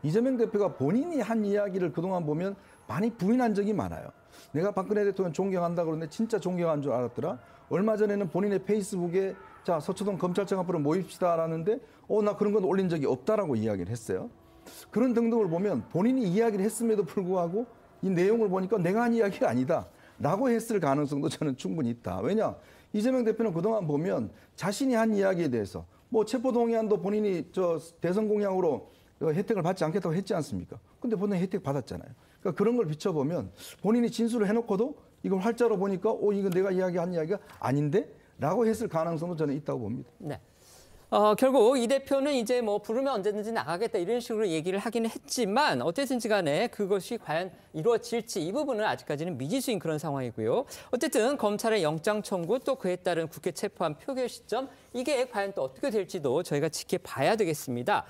이재명 대표가 본인이 한 이야기를 그동안 보면 많이 부인한 적이 많아요. 내가 박근혜 대통령 존경한다 그러는데 진짜 존경한 줄 알았더라. 얼마 전에는 본인의 페이스북에 자, 서초동 검찰청 앞으로 모입시다라는데 나 그런 건 올린 적이 없다라고 이야기를 했어요. 그런 등등을 보면 본인이 이야기를 했음에도 불구하고 이 내용을 보니까 내가 한 이야기가 아니다 라고 했을 가능성도 저는 충분히 있다. 왜냐? 이재명 대표는 그동안 보면 자신이 한 이야기에 대해서 뭐 체포동의안도 본인이 대선 공약으로 혜택을 받지 않겠다고 했지 않습니까? 근데 본인이 혜택 받았잖아요. 그러니까 그런 걸 비춰보면 본인이 진술을 해놓고도 이걸 활자로 보니까 이거 내가 이야기한 이야기가 아닌데? 라고 했을 가능성도 저는 있다고 봅니다.
네. 결국 이 대표는 이제 뭐 부르면 언제든지 나가겠다 이런 식으로 얘기를 하기는 했지만 어쨌든지 간에 그것이 과연 이루어질지 이 부분은 아직까지는 미지수인 그런 상황이고요. 어쨌든 검찰의 영장 청구 또 그에 따른 국회 체포안 표결 시점 이게 과연 또 어떻게 될지도 저희가 지켜봐야 되겠습니다.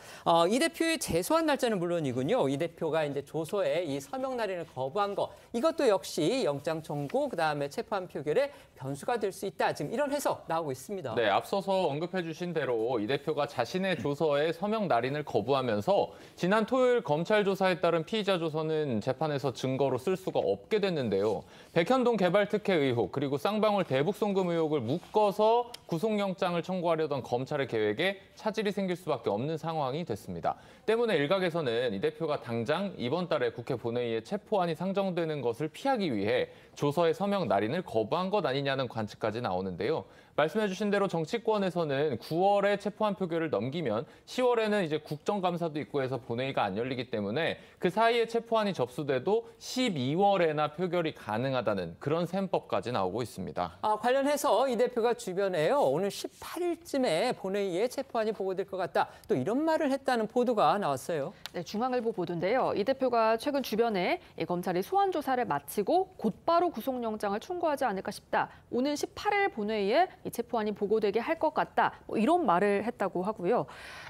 이 대표의 재소한 날짜는 물론이군요. 이 대표가 이제 조서에 이 서명 날인을 거부한 거 이것도 역시 영장 청구 그다음에 체포안 표결의 변수가 될 수 있다. 지금 이런 해석 나오고 있습니다.
네, 앞서서 언급해 주신 대로 이 대표가 자신의 조서에 서명 날인을 거부하면서 지난 토요일 검찰 조사에 따른 피의자 조서는 재판에서 증거로 쓸 수가 없게 됐는데요. 백현동 개발 특혜 의혹 그리고 쌍방울 대북 송금 의혹을 묶어서 구속영장을 청구하려던 검찰의 계획에 차질이 생길 수밖에 없는 상황이 됐습니다. 때문에 일각에서는 이 대표가 당장 이번 달에 국회 본회의에 체포안이 상정되는 것을 피하기 위해 조서의 서명 날인을 거부한 것 아니냐는 관측까지 나오는데요. 말씀해 주신 대로 정치권에서는 9월에 체포안 표결을 넘기면 10월에는 이제 국정감사도 있고 해서 본회의가 안 열리기 때문에 그 사이에 체포안이 접수돼도 12월에나 표결이 가능하다는 그런 셈법까지 나오고 있습니다.
관련해서 이 대표가 주변에요. 오늘 18일쯤에 본회의에 체포안이 보고될 것 같다. 또 이런 말을 했다는 보도가 나왔어요.
네, 중앙일보 보도인데요. 이 대표가 최근 주변에 검찰이 소환 조사를 마치고 곧바로 구속영장을 청구하지 않을까 싶다. 오는 18일 본회의에 이 체포안이 보고되게 할 것 같다. 이런 말을 했다고 하고요.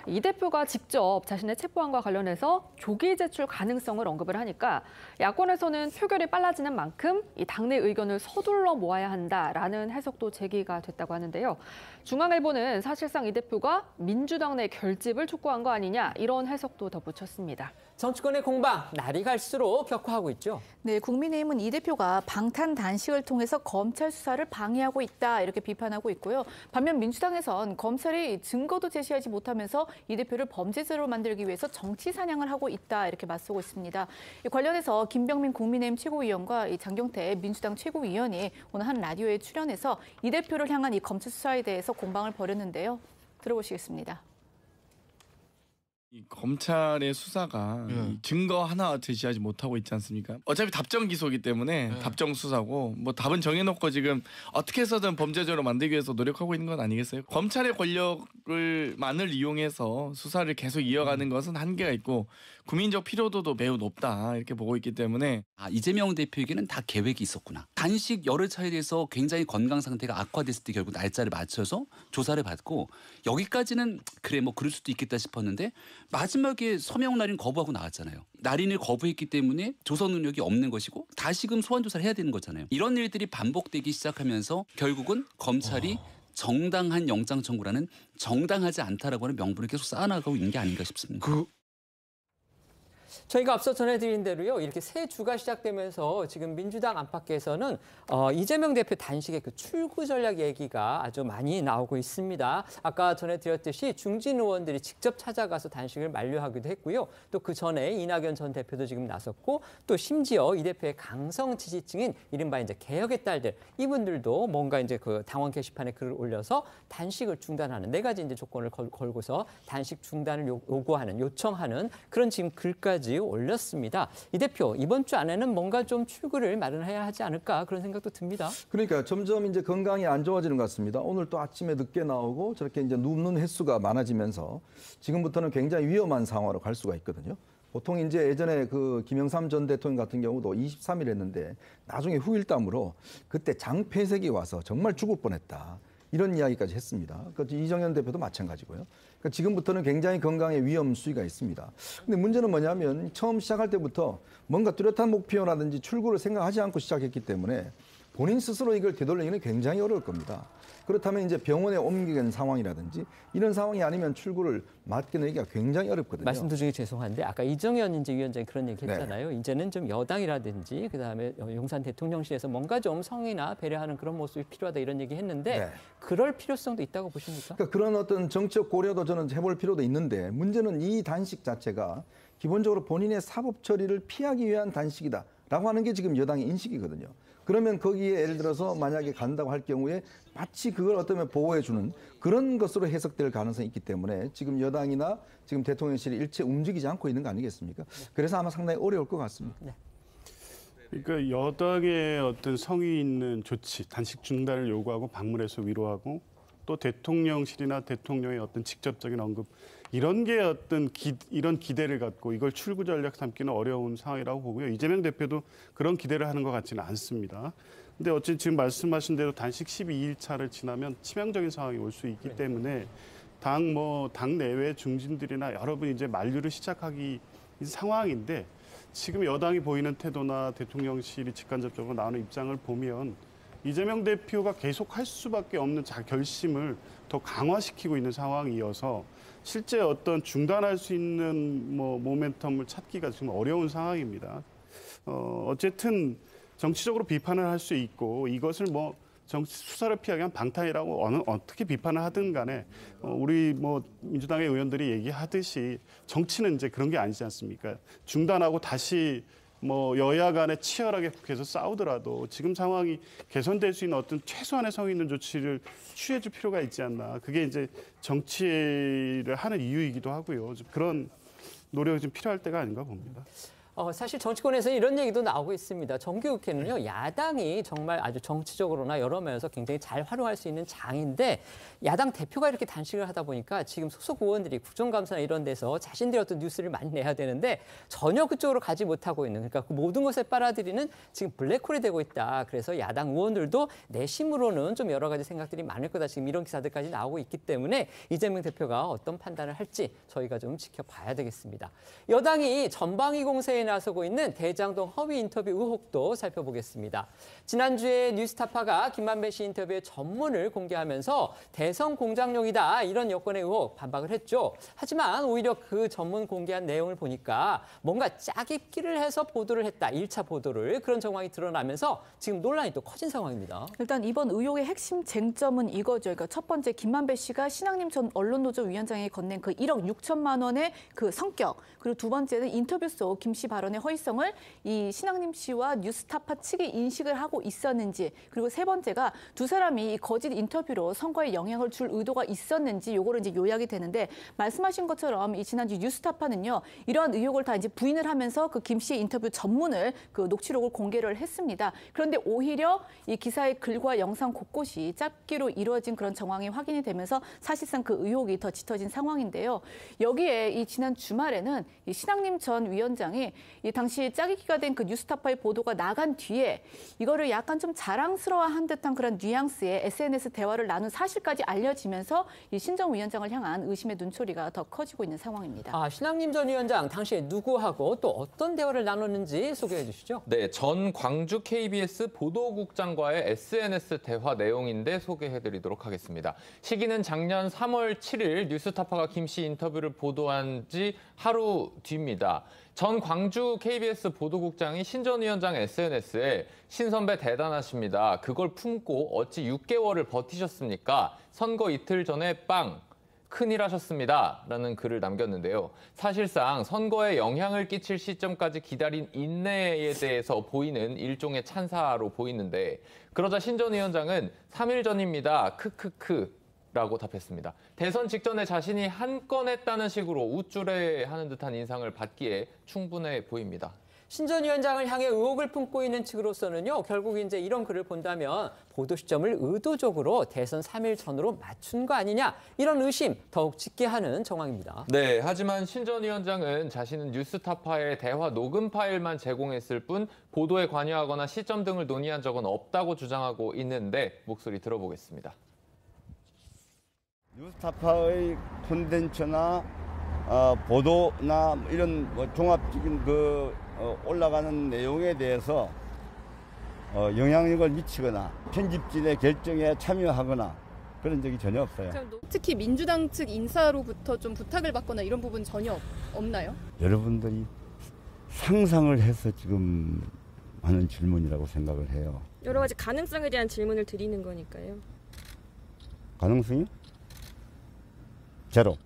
이 대표가 직접 자신의 체포안과 관련해서 조기 제출 가능성을 언급을 하니까 야권에서는 표결이 빨라지는 만큼 이 당내 의견을 서둘러 모아야 한다라는 해석도 제기가 됐다고 하는데요. 중앙일보는 사실상 이 대표가 민주당 내 결집을 촉구한 거 아니냐 이런 해석도 덧붙였습니다.
정치권의 공방 날이 갈수록 격화하고 있죠.
네, 국민의힘은 이 대표가 방탄 단식을 통해서 검찰 수사를 방해하고 있다 이렇게 비판하고 있고요. 반면 민주당에선 검찰이 증거도 제시하지 못하면서 이 대표를 범죄자로 만들기 위해서 정치 사냥을 하고 있다 이렇게 맞서고 있습니다. 관련해서 김병민 국민의힘 최고위원과 이 장경태 민주당 최고위원이 오늘 한 라디오에 출연해서 이 대표를 향한 이 검찰 수사에 대해서 공방을 벌였는데요. 들어보시겠습니다.
이 검찰의 수사가 이 증거 하나 제시하지 못하고 있지 않습니까? 어차피 답정 기소이기 때문에 답정 수사고 뭐 답은 정해놓고 지금 어떻게 해서든 범죄자로 만들기 위해서 노력하고 있는 건 아니겠어요? 검찰의 권력을만을 이용해서 수사를 계속 이어가는 것은 한계가 있고 국민적 필요도도 매우 높다 이렇게 보고 있기 때문에
이재명 대표에게는 다 계획이 있었구나. 단식 열흘 차에 대해서 굉장히 건강 상태가 악화됐을 때 결국 날짜를 맞춰서 조사를 받고 여기까지는 그래 뭐 그럴 수도 있겠다 싶었는데 마지막에 서명 날인 거부하고 나왔잖아요. 날인을 거부했기 때문에 조서 능력이 없는 것이고 다시금 소환 조사를 해야 되는 거잖아요. 이런 일들이 반복되기 시작하면서 결국은 검찰이 정당한 영장 청구라는 정당하지 않다라고 하는 명분을 계속 쌓아나가고 있는 게 아닌가 싶습니다.
저희가 앞서 전해드린 대로요. 이렇게 새 주가 시작되면서 지금 민주당 안팎에서는 이재명 대표 단식의 그 출구 전략 얘기가 아주 많이 나오고 있습니다. 아까 전해드렸듯이 중진 의원들이 직접 찾아가서 단식을 만류하기도 했고요. 또 그 전에 이낙연 전 대표도 지금 나섰고 또 심지어 이 대표의 강성 지지층인 이른바 이제 개혁의 딸들 이분들도 뭔가 이제 그 당원 게시판에 글을 올려서 단식을 중단하는 네 가지 이제 조건을 걸고서 단식 중단을 요구하는 요청하는 그런 지금 글까지 올렸습니다. 이 대표 이번 주 안에는 뭔가 좀 출구를 마련해야 하지 않을까 그런 생각도 듭니다.
그러니까 점점 이제 건강이 안 좋아지는 것 같습니다. 오늘 또 아침에 늦게 나오고 저렇게 이제 눕는 횟수가 많아지면서 지금부터는 굉장히 위험한 상황으로 갈 수가 있거든요. 보통 이제 예전에 그 김영삼 전 대통령 같은 경우도 23일 했는데 나중에 후일담으로 그때 장폐색이 와서 정말 죽을 뻔했다. 이런 이야기까지 했습니다. 그러니까 이정현 대표도 마찬가지고요. 그러니까 지금부터는 굉장히 건강에 위험 수위가 있습니다. 근데 문제는 뭐냐면 처음 시작할 때부터 뭔가 뚜렷한 목표라든지 출구를 생각하지 않고 시작했기 때문에 본인 스스로 이걸 되돌리기는 굉장히 어려울 겁니다. 그렇다면 이제 병원에 옮기는 상황이라든지 이런 상황이 아니면 출구를 맡겨내기가 굉장히 어렵거든요.
말씀 도중에 죄송한데 아까 이정현 이제 위원장이 그런 얘기 했잖아요. 네. 이제는 좀 여당이라든지 그다음에 용산 대통령실에서 뭔가 좀 성의나 배려하는 그런 모습이 필요하다 이런 얘기 했는데 네. 그럴 필요성도 있다고 보십니까?
그러니까 그런 어떤 정치적 고려도 저는 해볼 필요도 있는데 문제는 이 단식 자체가 기본적으로 본인의 사법 처리를 피하기 위한 단식이다라고 하는 게 지금 여당의 인식이거든요. 그러면 거기에 예를 들어서 만약에 간다고 할 경우에 마치 그걸 어쩌면 보호해주는 그런 것으로 해석될 가능성이 있기 때문에 지금 여당이나 지금 대통령실이 일체 움직이지 않고 있는 거 아니겠습니까? 그래서 아마 상당히 어려울 것 같습니다.
네.
그러니까 여당의 어떤 성의 있는 조치, 단식 중단을 요구하고 방문해서 위로하고 또 대통령실이나 대통령의 어떤 직접적인 언급 이런 게 어떤 이런 기대를 갖고 이걸 출구 전략 삼기는 어려운 상황이라고 보고요. 이재명 대표도 그런 기대를 하는 것 같지는 않습니다. 근데 어쨌든 지금 말씀하신 대로 단식 12일 차를 지나면 치명적인 상황이 올 수 있기 때문에 당 내외 중진들이나 여러분이 이제 만류를 시작하기 상황인데 지금 여당이 보이는 태도나 대통령실이 직간접적으로 나오는 입장을 보면 이재명 대표가 계속 할 수밖에 없는 결심을 더 강화시키고 있는 상황이어서 실제 어떤 중단할 수 있는 모멘텀을 찾기가 지금 어려운 상황입니다. 어쨌든 정치적으로 비판을 할 수 있고 이것을 정치 수사를 피하기 위한 방탄이라고 어떻게 비판을 하든 간에 우리 민주당의 의원들이 얘기하듯이 정치는 이제 그런 게 아니지 않습니까? 중단하고 다시 여야 간에 치열하게 계속 싸우더라도 지금 상황이 개선될 수 있는 어떤 최소한의 성의 있는 조치를 취해줄 필요가 있지 않나. 그게 이제 정치를 하는 이유이기도 하고요. 그런 노력이 좀 필요할 때가 아닌가 봅니다.
사실 정치권에서 이런 얘기도 나오고 있습니다. 정기국회는요, 야당이 정말 아주 정치적으로나 여러 면에서 굉장히 잘 활용할 수 있는 장인데 야당 대표가 이렇게 단식을 하다 보니까 지금 소속 의원들이 국정감사나 이런 데서 자신들의 어떤 뉴스를 많이 내야 되는데 전혀 그쪽으로 가지 못하고 있는, 그러니까 그 모든 것에 빨아들이는 지금 블랙홀이 되고 있다. 그래서 야당 의원들도 내심으로는 좀 여러 가지 생각들이 많을 거다. 지금 이런 기사들까지 나오고 있기 때문에 이재명 대표가 어떤 판단을 할지 저희가 좀 지켜봐야 되겠습니다. 여당이 전방위 공세에 나서고 있는 대장동 허위 인터뷰 의혹도 살펴보겠습니다. 지난주에 뉴스타파가 김만배 씨 인터뷰의 전문을 공개하면서 대선 공작용이다 이런 여권의 의혹 반박을 했죠. 하지만 오히려 그 전문 공개한 내용을 보니까 뭔가 짜깁기를 해서 보도를 했다. 1차 보도를. 그런 정황이 드러나면서 지금 논란이 또 커진 상황입니다.
일단 이번 의혹의 핵심 쟁점은 이거죠. 그러니까 첫 번째 김만배 씨가 신앙님 전 언론노조 위원장에 건넨 그 1억 6천만 원의 그 성격, 그리고 두 번째는 인터뷰 속 김 씨 발언의 허위성을 이 신앙님 씨와 뉴스타파 측이 인식을 하고 있었는지, 그리고 세 번째가 두 사람이 거짓 인터뷰로 선거에 영향을 줄 의도가 있었는지, 요거를 이제 요약이 되는데, 말씀하신 것처럼 이 지난주 뉴스타파는요 이러한 의혹을 다 이제 부인을 하면서 그 김 씨의 인터뷰 전문을 그 녹취록을 공개를 했습니다. 그런데 오히려 이 기사의 글과 영상 곳곳이 짭기로 이루어진 그런 정황이 확인이 되면서 사실상 그 의혹이 더 짙어진 상황인데요. 여기에 이 지난 주말에는 이 신앙님 전 위원장이 이 당시 짜깁기가 된 그 뉴스타파의 보도가 나간 뒤에 이거를 약간 좀 자랑스러워한 듯한 그런 뉘앙스의 SNS 대화를 나눈 사실까지 알려지면서 이 신정 위원장을 향한 의심의 눈초리가 더 커지고 있는 상황입니다.
신앙님 전 위원장 당시에 누구하고 또 어떤 대화를 나눴는지 소개해 주시죠.
네, 전 광주 KBS 보도국장과의 SNS 대화 내용인데 소개해드리도록 하겠습니다. 시기는 작년 3월 7일 뉴스타파가 김 씨 인터뷰를 보도한 지 하루 뒤입니다. 전 광주 KBS 보도국장이 신 전 위원장 SNS에 신 선배 대단하십니다. 그걸 품고 어찌 6개월을 버티셨습니까? 선거 이틀 전에 빵! 큰일 하셨습니다. 라는 글을 남겼는데요. 사실상 선거에 영향을 끼칠 시점까지 기다린 인내에 대해서 보이는 일종의 찬사로 보이는데, 그러자 신 전 위원장은 3일 전입니다. 크크크. 라고 답했습니다. 대선 직전에 자신이 한 건 했다는 식으로 우쭐해하는 듯한 인상을 받기에 충분해 보입니다.
신 전 위원장을 향해 의혹을 품고 있는 측으로서는요, 결국 이제 이런 글을 본다면 보도 시점을 의도적으로 대선 3일 전으로 맞춘 거 아니냐, 이런 의심 더욱 짙게 하는 정황입니다.
네, 하지만 신 전 위원장은 자신은 뉴스타파의 대화 녹음 파일만 제공했을 뿐 보도에 관여하거나 시점 등을 논의한 적은 없다고 주장하고 있는데 목소리 들어보겠습니다.
뉴스타파의 콘텐츠나 보도나 이런 종합적인 올라가는 내용에 대해서 영향력을 미치거나 편집진의 결정에 참여하거나 그런 적이 전혀 없어요.
특히 민주당 측 인사로부터 좀 부탁을 받거나 이런 부분 전혀 없나요?
여러분들이 상상을 해서 지금 하는 질문이라고 생각을 해요.
여러 가지 가능성에 대한 질문을 드리는 거니까요.
가능성이요? 제로.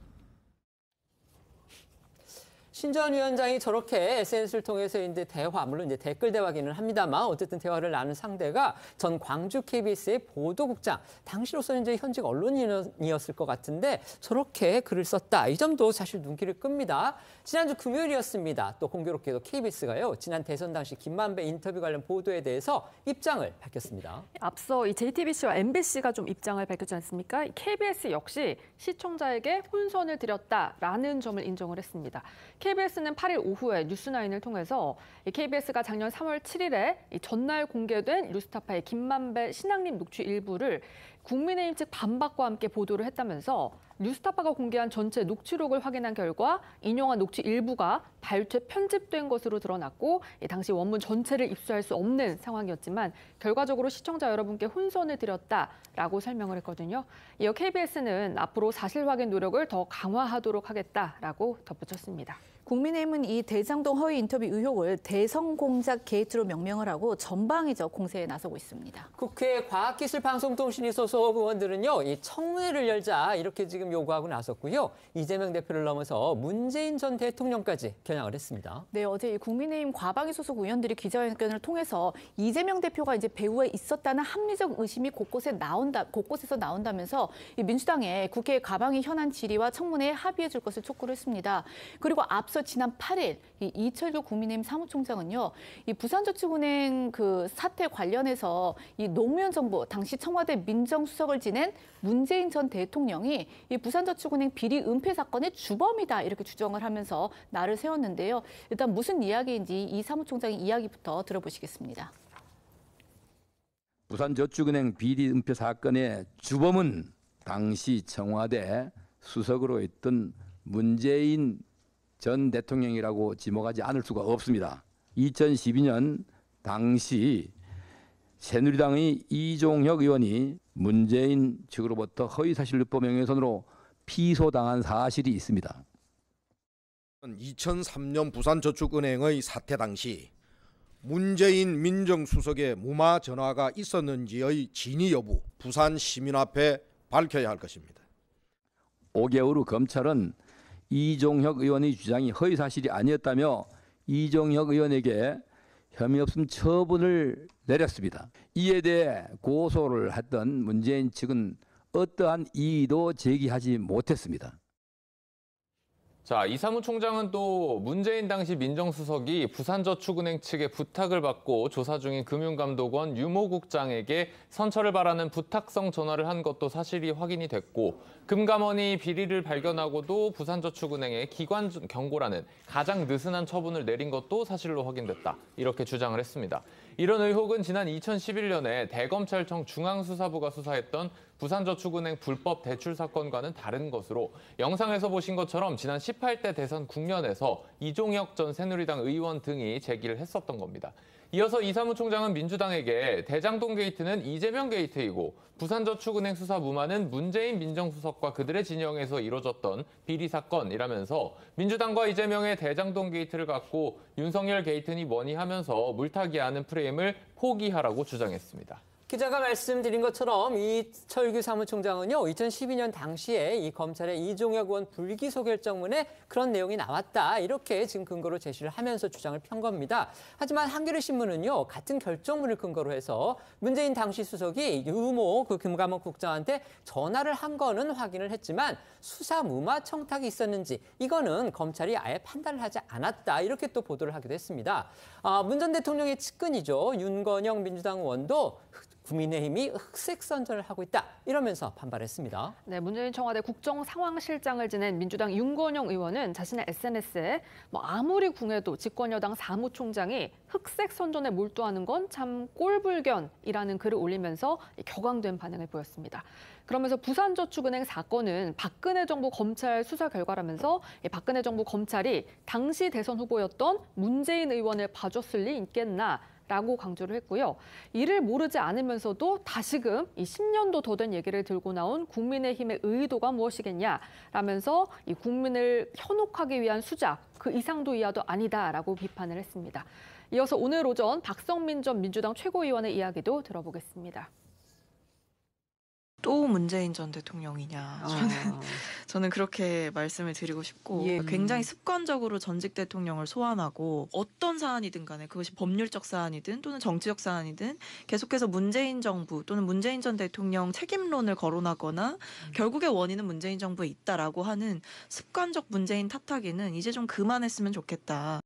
신 전 위원장이 저렇게 SNS를 통해서 이제 대화, 물론 이제 댓글 대화기는 합니다만 어쨌든 대화를 나눈 상대가 전 광주 KBS의 보도국장, 당시로서는 이제 현직 언론인이었을 것 같은데 저렇게 글을 썼다. 이 점도 사실 눈길을 끕니다. 지난주 금요일이었습니다. 또 공교롭게도 KBS가요. 지난 대선 당시 김만배 인터뷰 관련 보도에 대해서 입장을 밝혔습니다.
앞서 이 JTBC와 MBC가 좀 입장을 밝혔지 않습니까? KBS 역시 시청자에게 혼선을 드렸다라는 점을 인정을 했습니다. KBS는 8일 오후에 뉴스9을 통해서 KBS가 작년 3월 7일에 전날 공개된 뉴스타파의 김만배 신앙림 녹취 일부를 국민의힘 측 반박과 함께 보도를 했다면서 뉴스타파가 공개한 전체 녹취록을 확인한 결과 인용한 녹취 일부가 발췌 편집된 것으로 드러났고 당시 원문 전체를 입수할 수 없는 상황이었지만 결과적으로 시청자 여러분께 혼선을 드렸다라고 설명을 했거든요. 이어 KBS는 앞으로 사실 확인 노력을 더 강화하도록 하겠다라고 덧붙였습니다.
국민의힘은 이 대장동 허위 인터뷰 의혹을 대선 공작 게이트로 명명을 하고 전방위적 공세에 나서고 있습니다.
국회 과학기술방송통신위 소속 의원들은요, 이 청문회를 열자 이렇게 지금 요구하고 나섰고요. 이재명 대표를 넘어서 문재인 전 대통령까지 겨냥을 했습니다.
네, 어제 이 국민의힘 과방위 소속 의원들이 기자회견을 통해서 이재명 대표가 이제 배후에 있었다는 합리적 의심이 곳곳에서 나온다면서 이 민주당의 국회 과방위 현안 질의와 청문회에 합의해 줄 것을 촉구를 했습니다. 그리고 앞서 지난 8일 이철규 국민의힘 사무총장은요, 이 부산저축은행 그 사태 관련해서 이 노무현 정부 당시 청와대 민정수석을 지낸 문재인 전 대통령이 이 부산저축은행 비리 은폐 사건의 주범이다 이렇게 주장을 하면서 날을 세웠는데요. 일단 무슨 이야기인지 이 사무총장의 이야기부터 들어보시겠습니다.
부산저축은행 비리 은폐 사건의 주범은 당시 청와대 수석으로 있던 문재인 전 대통령이라고 지목하지 않을 수가 없습니다. 2012년 당시 새누리당의 이종혁 의원이 문재인 측으로부터 허위사실 유포 명예훼손으로 피소당한 사실이 있습니다.
2003년 부산저축은행의 사태 당시 문재인 민정수석의 무마 전화가 있었는지의 진위 여부 부산시민 앞에 밝혀야 할 것입니다.
5개월 후 검찰은 이종혁 의원의 주장이 허위사실이 아니었다며 이종혁 의원에게 혐의 없음 처분을 내렸습니다. 이에 대해 고소를 했던 문재인 측은 어떠한 이의도 제기하지 못했습니다.
자, 이 사무총장은 또 문재인 당시 민정수석이 부산저축은행 측의 부탁을 받고 조사 중인 금융감독원 유모국장에게 선처를 바라는 부탁성 전화를 한 것도 사실이 확인이 됐고 금감원이 비리를 발견하고도 부산저축은행에 기관 경고라는 가장 느슨한 처분을 내린 것도 사실로 확인됐다. 이렇게 주장을 했습니다. 이런 의혹은 지난 2011년에 대검찰청 중앙수사부가 수사했던 부산저축은행 불법 대출 사건과는 다른 것으로 영상에서 보신 것처럼 지난 18대 대선 국면에서 이종혁 전 새누리당 의원 등이 제기를 했었던 겁니다. 이어서 이 사무총장은 민주당에게 대장동 게이트는 이재명 게이트이고 부산저축은행 수사 무마는 문재인 민정수석과 그들의 진영에서 이루어졌던 비리 사건이라면서 민주당과 이재명의 대장동 게이트를 갖고 윤석열 게이트니 뭐니 하면서 물타기하는 프레임을 포기하라고 주장했습니다.
기자가 말씀드린 것처럼 이철규 사무총장은요, 2012년 당시에 이 검찰의 이종혁 의원 불기소 결정문에 그런 내용이 나왔다. 이렇게 지금 근거로 제시를 하면서 주장을 편 겁니다. 하지만 한겨레신문은요, 같은 결정문을 근거로 해서 문재인 당시 수석이 유모 그 금감원 국장한테 전화를 한 거는 확인을 했지만 수사 무마 청탁이 있었는지 이거는 검찰이 아예 판단을 하지 않았다. 이렇게 또 보도를 하기도 했습니다. 문 전 대통령의 측근이죠. 윤건영 민주당 의원도 국민의힘이 흑색 선전을 하고 있다. 이러면서 반발했습니다.
네, 문재인 청와대 국정상황실장을 지낸 민주당 윤건영 의원은 자신의 SNS에 아무리 궁해도 집권여당 사무총장이 흑색 선전에 몰두하는 건 참 꼴불견이라는 글을 올리면서 격앙된 반응을 보였습니다. 그러면서 부산저축은행 사건은 박근혜 정부 검찰 수사 결과라면서 박근혜 정부 검찰이 당시 대선 후보였던 문재인 의원을 봐줬을 리 있겠나 라고 강조를 했고요. 이를 모르지 않으면서도 다시금 이 10년도 더 된 얘기를 들고 나온 국민의힘의 의도가 무엇이겠냐라면서 이 국민을 현혹하기 위한 수작, 그 이상도 이하도 아니다라고 비판을 했습니다. 이어서 오늘 오전 박성민 전 민주당 최고위원의 이야기도 들어보겠습니다.
또 문재인 전 대통령이냐. 저는 그렇게 말씀을 드리고 싶고 굉장히 습관적으로 전직 대통령을 소환하고 어떤 사안이든 간에 그것이 법률적 사안이든 또는 정치적 사안이든 계속해서 문재인 정부 또는 문재인 전 대통령 책임론을 거론하거나 결국의 원인은 문재인 정부에 있다라고 하는 습관적 문재인 탓하기는 이제 좀 그만했으면 좋겠다.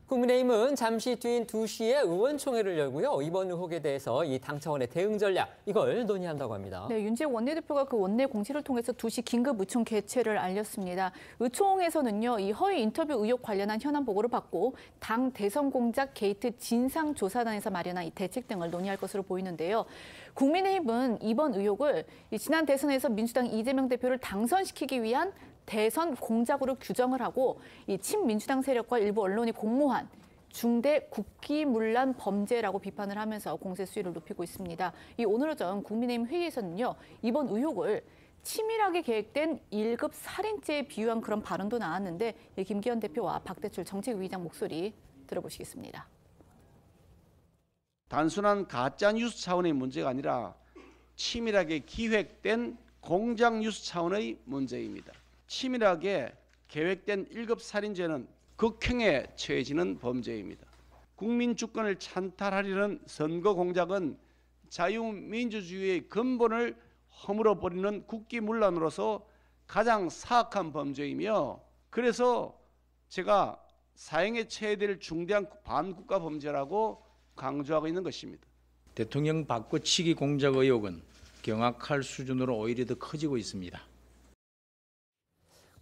국민의힘은 잠시 뒤인 2시에 의원총회를 열고요. 이번 의혹에 대해서 이 당 차원의 대응 전략 이걸 논의한다고 합니다.
네, 윤지호 원내대표가 그 원내 공지를 통해서 2시 긴급 의총 개최를 알렸습니다. 의총에서는요, 이 허위 인터뷰 의혹 관련한 현안 보고를 받고 당 대선 공작 게이트 진상조사단에서 마련한 이 대책 등을 논의할 것으로 보이는데요. 국민의힘은 이번 의혹을 지난 대선에서 민주당 이재명 대표를 당선시키기 위한 대선 공작으로 규정을 하고 이 친민주당 세력과 일부 언론이 공모한 중대 국기문란 범죄라고 비판을 하면서 공세 수위를 높이고 있습니다. 이 오늘 오전 국민의힘 회의에서는요, 이번 의혹을 치밀하게 계획된 1급 살인죄에 비유한 그런 발언도 나왔는데 김기현 대표와 박대출 정책위의장 목소리 들어보시겠습니다.
단순한 가짜뉴스 차원의 문제가 아니라 치밀하게 기획된 공작뉴스 차원의 문제입니다. 치밀하게 계획된 1급 살인죄는 극형에 처해지는 범죄입니다. 국민 주권을 찬탈하려는 선거 공작은 자유민주주의의 근본을 허물어버리는 국기문란으로서 가장 사악한 범죄이며 그래서 제가 사형에 처해될 중대한 반국가 범죄라고 강조하고 있는 것입니다.
대통령 바꿔치기 공작 의혹은 경악할 수준으로 오히려 더 커지고 있습니다.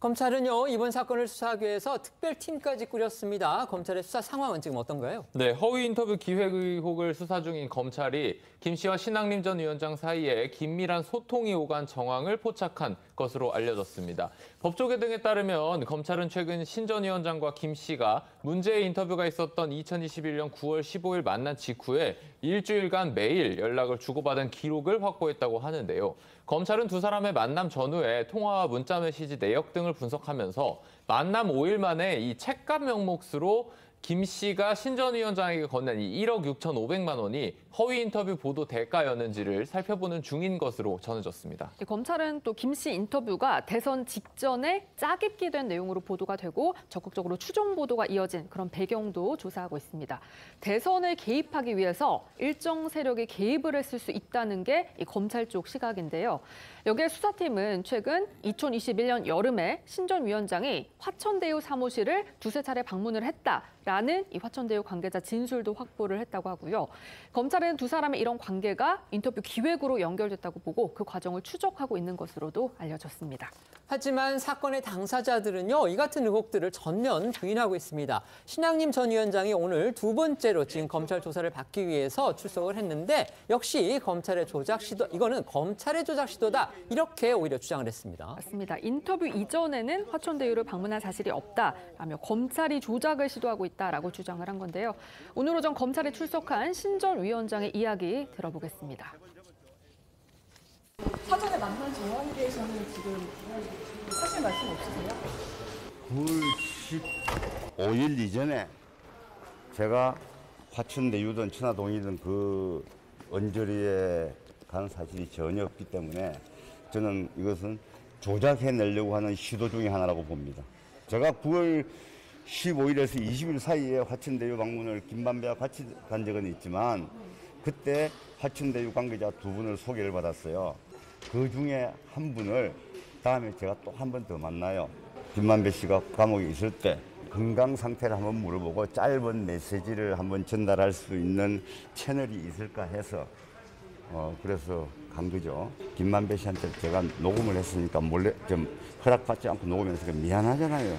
검찰은요, 이번 사건을 수사하기 위해서 특별팀까지 꾸렸습니다. 검찰의 수사 상황은 지금 어떤가요?
네, 허위 인터뷰 기획 의혹을 수사 중인 검찰이 김 씨와 신학림 전 위원장 사이에 긴밀한 소통이 오간 정황을 포착한 것으로 알려졌습니다. 법조계 등에 따르면 검찰은 최근 신 전 위원장과 김 씨가 문제의 인터뷰가 있었던 2021년 9월 15일 만난 직후에 일주일간 매일 연락을 주고받은 기록을 확보했다고 하는데요. 검찰은 두 사람의 만남 전후에 통화와 문자 메시지 내역 등을 분석하면서 만남 5일 만에 이 책값 명목으로 김 씨가 신 전 위원장에게 건넨 이 1억 6,500만 원이 허위 인터뷰 보도 대가였는지를 살펴보는 중인 것으로 전해졌습니다.
검찰은 또 김 씨 인터뷰가 대선 직전에 짜깁기 된 내용으로 보도가 되고 적극적으로 추종 보도가 이어진 그런 배경도 조사하고 있습니다. 대선에 개입하기 위해서 일정 세력이 개입을 했을 수 있다는 게 이 검찰 쪽 시각인데요. 여기에 수사팀은 최근 2021년 여름에 신 전 위원장이 화천대유 사무실을 두세 차례 방문을 했다라는 이 화천대유 관계자 진술도 확보를 했다고 하고요. 검찰은 두 사람의 이런 관계가 인터뷰 기획으로 연결됐다고 보고 그 과정을 추적하고 있는 것으로도 알려졌습니다.
하지만 사건의 당사자들은요, 이 같은 의혹들을 전면 부인하고 있습니다. 신학림 전 위원장이 오늘 두 번째로 지금 검찰 조사를 받기 위해서 출석을 했는데 역시 검찰의 조작 시도, 이거는 검찰의 조작 시도다 이렇게 오히려 주장을 했습니다.
맞습니다. 인터뷰 이전에는 화천대유를 방문한 사실이 없다라며 검찰이 조작을 시도하고 있다라고 주장을 한 건데요. 오늘 오전 검찰에 출석한 신 전 위원장의 이야기 들어보겠습니다.
사전에 만난 정황에 대해서는 지금 하실 말씀 없으세요?
9월 15일 이전에 제가 화천대유든 천화동이든 그 언저리에 간 사실이 전혀 없기 때문에 저는 이것은 조작해내려고 하는 시도 중에 하나라고 봅니다. 제가 9월 15일에서 20일 사이에 화천대유 방문을 김만배와 같이 간 적은 있지만 그때 화천대유 관계자 두 분을 소개를 받았어요. 그 중에 한 분을 다음에 제가 또 한 번 더 만나요. 김만배 씨가 감옥에 있을 때 건강 상태를 한번 물어보고 짧은 메시지를 한번 전달할 수 있는 채널이 있을까 해서 그래서 간 거죠. 김만배 씨한테 제가 녹음을 했으니까 몰래 좀 허락받지 않고 녹음해서 미안하잖아요.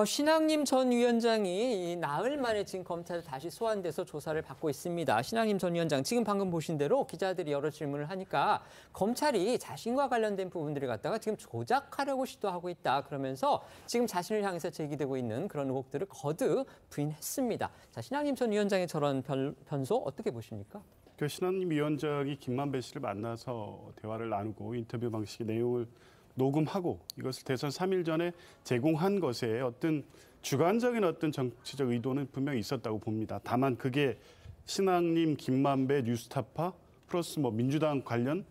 신학림 전 위원장이 나흘 만에 지금 검찰에 다시 소환돼서 조사를 받고 있습니다. 신학림 전 위원장, 지금 방금 보신 대로 기자들이 여러 질문을 하니까 검찰이 자신과 관련된 부분들을 갖다가 지금 조작하려고 시도하고 있다. 그러면서 지금 자신을 향해서 제기되고 있는 그런 의혹들을 거듭 부인했습니다. 자, 신학림 전 위원장의 저런 변소 어떻게 보십니까?
그 신학림 위원장이 김만배 씨를 만나서 대화를 나누고 인터뷰 방식의 내용을 녹음하고 이것을 대선 3일 전에 제공한 것에 어떤 주관적인 어떤 정치적 의도는 분명히 있었다고 봅니다. 다만 그게 신학림, 김만배, 뉴스타파, 플러스 뭐 민주당 관련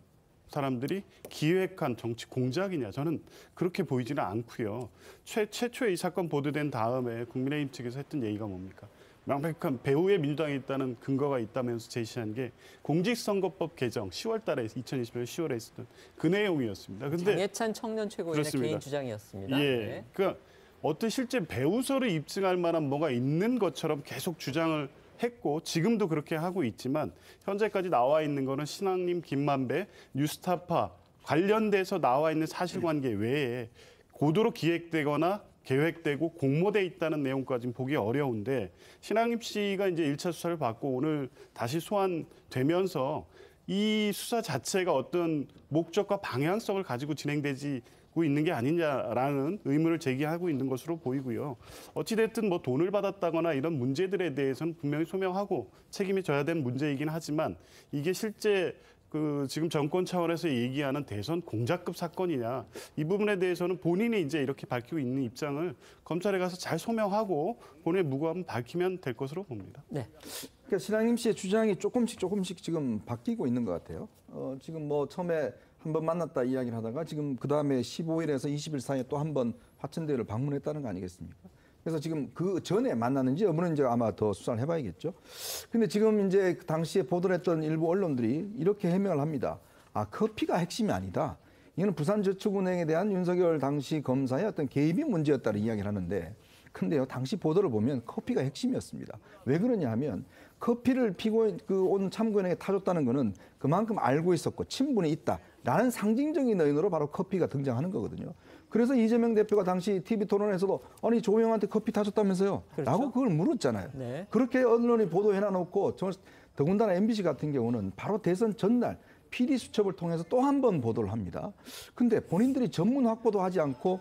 사람들이 기획한 정치 공작이냐, 저는 그렇게 보이지는 않고요. 최초에 이 사건 보도된 다음에 국민의힘 측에서 했던 얘기가 뭡니까? 명백한 배후에 민주당이 있다는 근거가 있다면서 제시한 게 공직선거법 개정 10월 달에 2020년 10월에 있었던 그 내용이었습니다. 근데
장해찬 청년 최고위원의 개인 주장이었습니다.
예.
네.
그러니까 어떤 실제 배후설을 입증할 만한 뭐가 있는 것처럼 계속 주장을 했고 지금도 그렇게 하고 있지만 현재까지 나와 있는 거는 신앙님, 김만배, 뉴스타파 관련돼서 나와 있는 사실관계 외에 고도로 기획되거나 계획되고 공모돼 있다는 내용까지는 보기 어려운데 신앙님 씨가 이제 1차 수사를 받고 오늘 다시 소환되면서 이 수사 자체가 어떤 목적과 방향성을 가지고 진행되고 있는 게 아니냐라는 의문을 제기하고 있는 것으로 보이고요. 어찌됐든 뭐 돈을 받았다거나 이런 문제들에 대해서는 분명히 소명하고 책임이 져야 되는 문제이긴 하지만 이게 실제 지금 정권 차원에서 얘기하는 대선 공작급 사건이냐 이 부분에 대해서는 본인이 이제 이렇게 밝히고 있는 입장을 검찰에 가서 잘 소명하고 본인의 무고함을 밝히면 될 것으로 봅니다.
네.
그러니까 신앙임 씨의 주장이 조금씩 지금 바뀌고 있는 것 같아요. 지금 뭐 처음에 한번 만났다 이야기를 하다가 지금 그 다음에 15일에서 20일 사이에 또 한 번 화천대유를 방문했다는 거 아니겠습니까? 그래서 지금 그 전에 만났는지 여부는 이제 아마 더 수사를 해봐야겠죠. 근데 지금 이제 그 당시에 보도를 했던 일부 언론들이 이렇게 해명을 합니다. 아, 커피가 핵심이 아니다. 이거는 부산저축은행에 대한 윤석열 당시 검사의 어떤 개입이 문제였다는 이야기를 하는데 근데요, 당시 보도를 보면 커피가 핵심이었습니다. 왜 그러냐 하면 커피를 피고 온 참고인에게 타줬다는 거는 그만큼 알고 있었고 친분이 있다라는 상징적인 의미로 바로 커피가 등장하는 거거든요. 그래서 이재명 대표가 당시 TV 토론에서도 아니 조영한테 커피 타줬다면서요? 그렇죠? 라고 그걸 물었잖아요. 네. 그렇게 언론이 보도해놔놓고 더군다나 MBC 같은 경우는 바로 대선 전날 PD 수첩을 통해서 또 한 번 보도를 합니다. 근데 본인들이 전문 확보도 하지 않고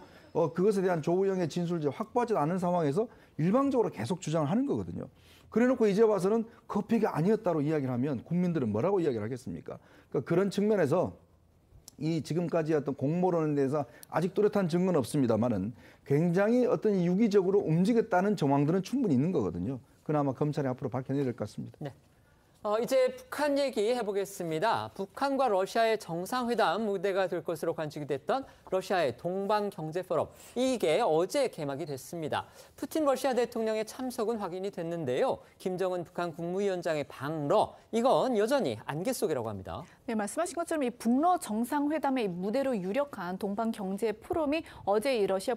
그것에 대한 조우영의 진술을 확보하지 않은 상황에서 일방적으로 계속 주장을 하는 거거든요. 그래놓고 이제 와서는 커피가 아니었다고 이야기를 하면 국민들은 뭐라고 이야기를 하겠습니까? 그러니까 그런 측면에서 이 지금까지 어떤 공모론에 대해서 아직 뚜렷한 증거는 없습니다만은 굉장히 어떤 유기적으로 움직였다는 정황들은 충분히 있는 거거든요. 그나마 검찰이 앞으로 밝혀내야 될 것 같습니다.
네. 이제 북한 얘기 해보겠습니다. 북한과 러시아의 정상회담 무대가 될 것으로 관측이 됐던 러시아의 동방경제포럼. 이게 어제 개막이 됐습니다. 푸틴 러시아 대통령의 참석은 확인이 됐는데요. 김정은 북한 국무위원장의 방러, 이건 여전히 안개 속이라고 합니다.
네, 말씀하신 것처럼 이 북러 정상회담의 무대로 유력한 동방경제포럼이 어제 이 러시아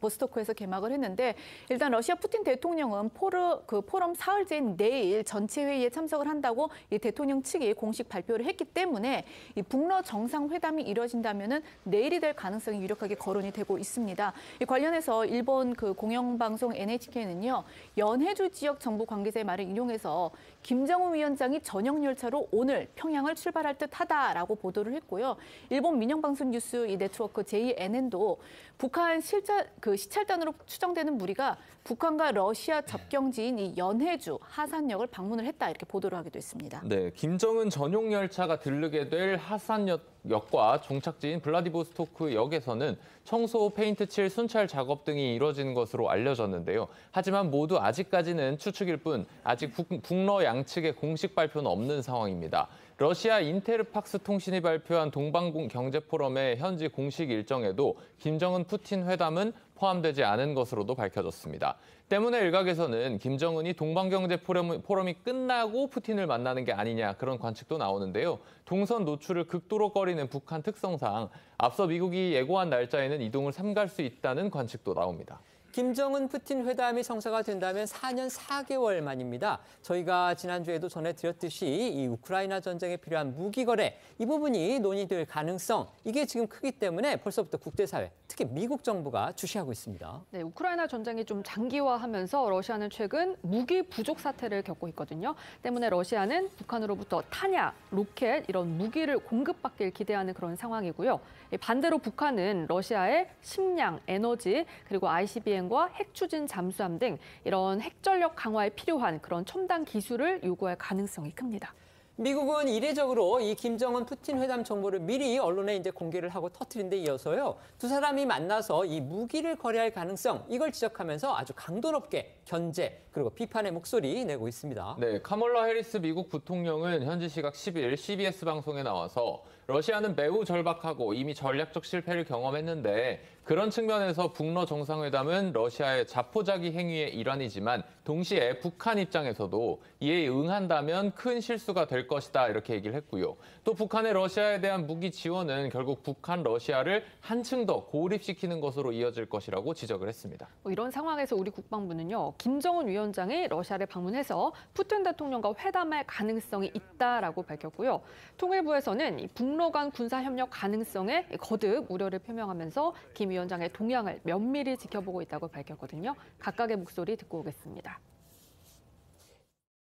보스토크에서 개막을 했는데 일단 러시아 푸틴 대통령은 포럼 사흘째인 내일 전체 회의에 참석을 한다고 이 대통령 측이 공식 발표를 했기 때문에 이 북러 정상회담이 이뤄진다면은 내일이 될 가능성이 유력하게 거론이 되고 있습니다. 이 관련해서 일본 공영방송 NHK는요, 연해주 지역 정부 관계자의 말을 인용해서 김정은 위원장이 저녁 열차로 오늘 평양을 출발할 듯하다라고 보도를 했고요. 일본 민영방송 뉴스 이 네트워크 JNN도 북한 시찰단으로 추정되는 무리가 북한과 러시아 접경지인 이 연해주 하산역을 방문을 했다 이렇게 보도를 하기도 했습니다.
네, 김정은 전용 열차가 들르게 될 하산역과 종착지인 블라디보스토크 역에서는 청소, 페인트 칠, 순찰 작업 등이 이뤄진 것으로 알려졌는데요. 하지만 모두 아직까지는 추측일 뿐 아직 북러 양측의 공식 발표는 없는 상황입니다. 러시아 인테르팍스 통신이 발표한 동방경제포럼의 현지 공식 일정에도 김정은 푸틴 회담은 포함되지 않은 것으로도 밝혀졌습니다. 때문에 일각에서는 김정은이 동방경제포럼이 끝나고 푸틴을 만나는 게 아니냐 그런 관측도 나오는데요. 동선 노출을 극도로 꺼리는 북한 특성상 앞서 미국이 예고한 날짜에는 이동을 삼갈 수 있다는 관측도 나옵니다.
김정은 푸틴 회담이 성사가 된다면 4년 4개월 만입니다. 저희가 지난주에도 전해드렸듯이 이 우크라이나 전쟁에 필요한 무기 거래, 이 부분이 논의될 가능성, 이게 지금 크기 때문에 벌써부터 국제사회, 특히 미국 정부가 주시하고 있습니다.
네, 우크라이나 전쟁이 좀 장기화하면서 러시아는 최근 무기 부족 사태를 겪고 있거든요. 때문에 러시아는 북한으로부터 탄약, 로켓 이런 무기를 공급받길 기대하는 그런 상황이고요. 반대로 북한은 러시아의 식량, 에너지, 그리고 ICBM과 핵 추진 잠수함 등 이런 핵전력 강화에 필요한 그런 첨단 기술을 요구할 가능성이 큽니다.
미국은 이례적으로 이 김정은 푸틴 회담 정보를 미리 언론에 이제 공개를 하고 터뜨린 데 이어서요. 두 사람이 만나서 이 무기를 거래할 가능성 이걸 지적하면서 아주 강도 높게 견제 그리고 비판의 목소리 내고 있습니다.
네, 카멀라 해리스 미국 부통령은 현지 시각 10일 CBS 방송에 나와서 러시아는 매우 절박하고 이미 전략적 실패를 경험했는데 그런 측면에서 북러 정상회담은 러시아의 자포자기 행위의 일환이지만 동시에 북한 입장에서도 이에 응한다면 큰 실수가 될 것이다 이렇게 얘기를 했고요. 또 북한의 러시아에 대한 무기 지원은 결국 북한 러시아를 한층 더 고립시키는 것으로 이어질 것이라고 지적을 했습니다.
이런 상황에서 우리 국방부는요. 김정은 위원장이 러시아를 방문해서 푸틴 대통령과 회담할 가능성이 있다라고 밝혔고요. 통일부에서는 이 북러 간 군사협력 가능성에 거듭 우려를 표명하면서 김 위원장의 동향을 면밀히 지켜보고 있다고 밝혔거든요. 각각의 목소리 듣고 오겠습니다.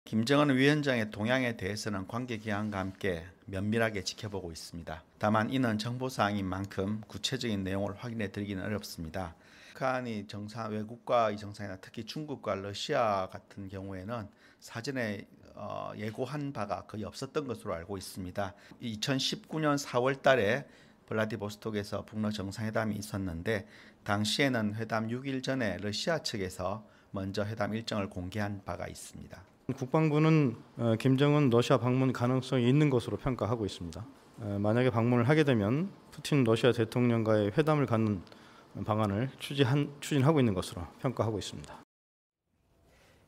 김정은 위원장의 동향에 대해서는 관계기관과 함께 면밀하게 지켜보고 있습니다. 다만 이는 정보사항인 만큼 구체적인 내용을 확인해 드리기는 어렵습니다. 북한이 외국과의 정상이나 특히 중국과 러시아 같은 경우에는 사전에 예고한 바가 거의 없었던 것으로 알고 있습니다. 2019년 4월 달에 블라디보스톡에서 북러 정상회담이 있었는데 당시에는 회담 6일 전에 러시아 측에서 먼저 회담 일정을 공개한 바가 있습니다.
국방부는 김정은 러시아 방문 가능성이 있는 것으로 평가하고 있습니다. 만약에 방문을 하게 되면 푸틴 러시아 대통령과의 회담을 갖는 방안을 추진하고 있는 것으로 평가하고 있습니다.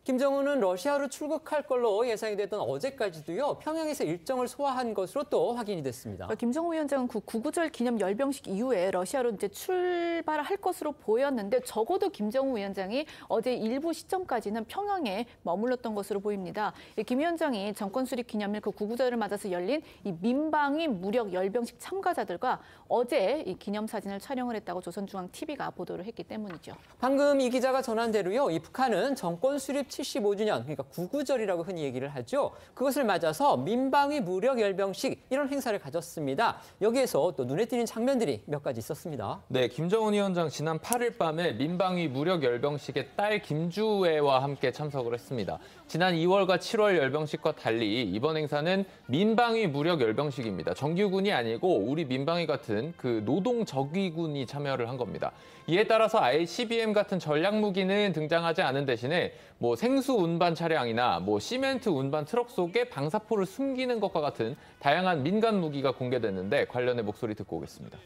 김정은은 러시아로 출국할 걸로 예상이 됐던 어제까지도요. 평양에서 일정을 소화한 것으로 또 확인이 됐습니다.
김정은 위원장은 그 구구절 기념 열병식 이후에 러시아로 이제 출발할 것으로 보였는데 적어도 김정은 위원장이 어제 일부 시점까지는 평양에 머물렀던 것으로 보입니다. 김 위원장이 정권 수립 기념일 그 구구절을 맞아서 열린 이 민방위 무력 열병식 참가자들과 어제 이 기념 사진을 촬영을 했다고 조선중앙TV가 보도를 했기 때문이죠.
방금 이 기자가 전한 대로요. 이 북한은 정권 수립 75주년, 그러니까 구구절이라고 흔히 얘기를 하죠. 그것을 맞아서 민방위 무력 열병식 이런 행사를 가졌습니다. 여기에서 또 눈에 띄는 장면들이 몇 가지 있었습니다.
네, 김정은 위원장 지난 8일 밤에 민방위 무력 열병식에 딸 김주애와 함께 참석을 했습니다. 지난 2월과 7월 열병식과 달리 이번 행사는 민방위 무력 열병식입니다. 정규군이 아니고 우리 민방위 같은 그 노동 적위군이 참여를 한 겁니다. 이에 따라서 ICBM 같은 전략 무기는 등장하지 않은 대신에 생수 운반 차량이나 시멘트 운반 트럭 속에 방사포를 숨기는 것과 같은 다양한 민간 무기가 공개됐는데 관련의 목소리 듣고 오겠습니다.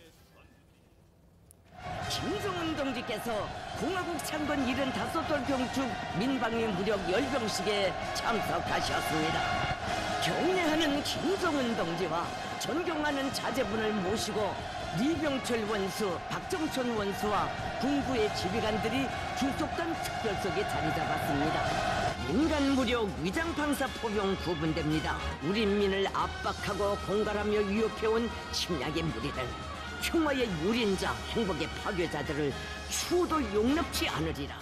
김정은 동지께서 공화국 창건 75돌 병축 민방위 무력 열병식에 참석하셨습니다. 경례하는 김정은 동지와 존경하는 자제분을 모시고 리병철 원수, 박정천 원수와 군부의 지휘관들이 주속단 특별석에 자리 잡았습니다. 민간 무력 위장 방사 포병 구분됩니다. 우리 민을 압박하고 공갈하며 위협해온 침략의 무리들, 평화의 유린자, 행복의 파괴자들을 추도 용납치 않으리라.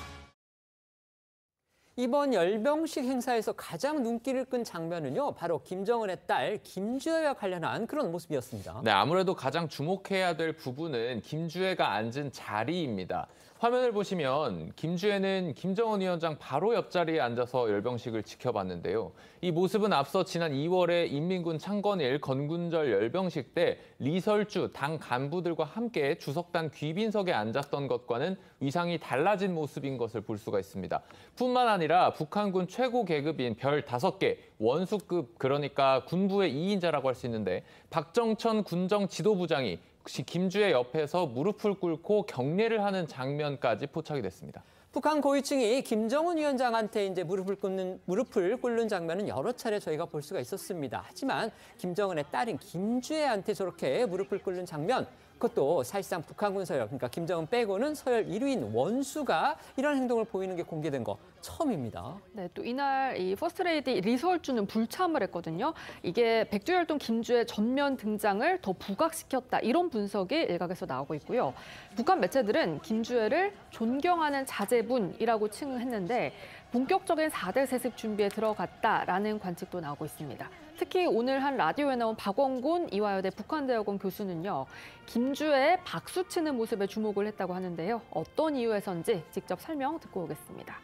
이번 열병식 행사에서 가장 눈길을 끈 장면은요. 바로 김정은의 딸 김주애와 관련한 그런 모습이었습니다.
네, 아무래도 가장 주목해야 될 부분은 김주애가 앉은 자리입니다. 화면을 보시면 김주애는 김정은 위원장 바로 옆자리에 앉아서 열병식을 지켜봤는데요. 이 모습은 앞서 지난 2월에 인민군 창건일 건군절 열병식 때 리설주 당 간부들과 함께 주석단 귀빈석에 앉았던 것과는 위상이 달라진 모습인 것을 볼 수가 있습니다. 뿐만 아니라 북한군 최고 계급인 별 5개, 원수급, 그러니까 군부의 2인자라고 할 수 있는데 박정천 군정 지도부장이 김주애 옆에서 무릎을 꿇고 경례를 하는 장면까지 포착이 됐습니다.
북한 고위층이 김정은 위원장한테 이제 무릎을 꿇는 장면은 여러 차례 저희가 볼 수가 있었습니다. 하지만 김정은의 딸인 김주애한테 저렇게 무릎을 꿇는 장면, 그것도 사실상 북한군 서열, 그러니까 김정은 빼고는 서열 1위인 원수가 이런 행동을 보이는 게 공개된 거 처음입니다.
네, 또 이날 이 퍼스트레이디 리설주는 불참을 했거든요. 이게 백두혈통 김주애 전면 등장을 더 부각시켰다, 이런 분석이 일각에서 나오고 있고요. 북한 매체들은 김주애를 존경하는 자제분이라고 칭했는데 본격적인 4대 세습 준비에 들어갔다라는 관측도 나오고 있습니다. 특히 오늘 한 라디오에 나온 박원곤 이화여대 북한대학원 교수는요. 김주애의 박수 치는 모습에 주목을 했다고 하는데요. 어떤 이유에서인지 직접 설명 듣고 오겠습니다.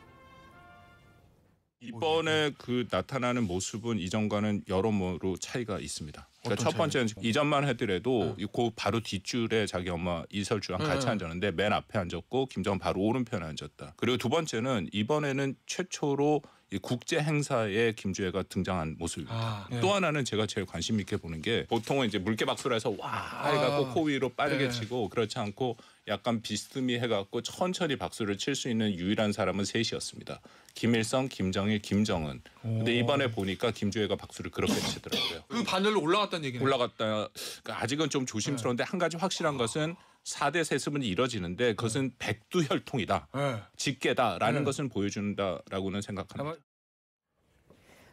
이번에 그 나타나는 모습은 이전과는 여러모로 차이가 있습니다. 그러니까 첫 번째는 이전만 하더라도 그 바로 뒷줄에 자기 엄마 이설주랑 같이 앉았는데 맨 앞에 앉았고 김정은 바로 오른편에 앉았다. 그리고 두 번째는 이번에는 최초로 이 국제 행사에 김주애가 등장한 모습입니다. 또 하나는 제가 제일 관심 있게 보는 게 보통은 이제 물개 박수를 해서 와 해갖고 코 위로 빠르게 치고 그렇지 않고 약간 비스듬히 해갖고 천천히 박수를 칠 수 있는 유일한 사람은 셋이었습니다. 김일성, 김정일, 김정은. 근데 이번에 보니까 김주애가 박수를 그렇게 치더라고요.
그 반열로 올라갔다는 얘기네요.
올라갔다. 그러니까 아직은 좀 조심스러운데 한 가지 확실한 것은 4대 세습은 이뤄지는데 그것은 백두혈통이다. 직계다라는 것은 보여준다라고는 생각합니다.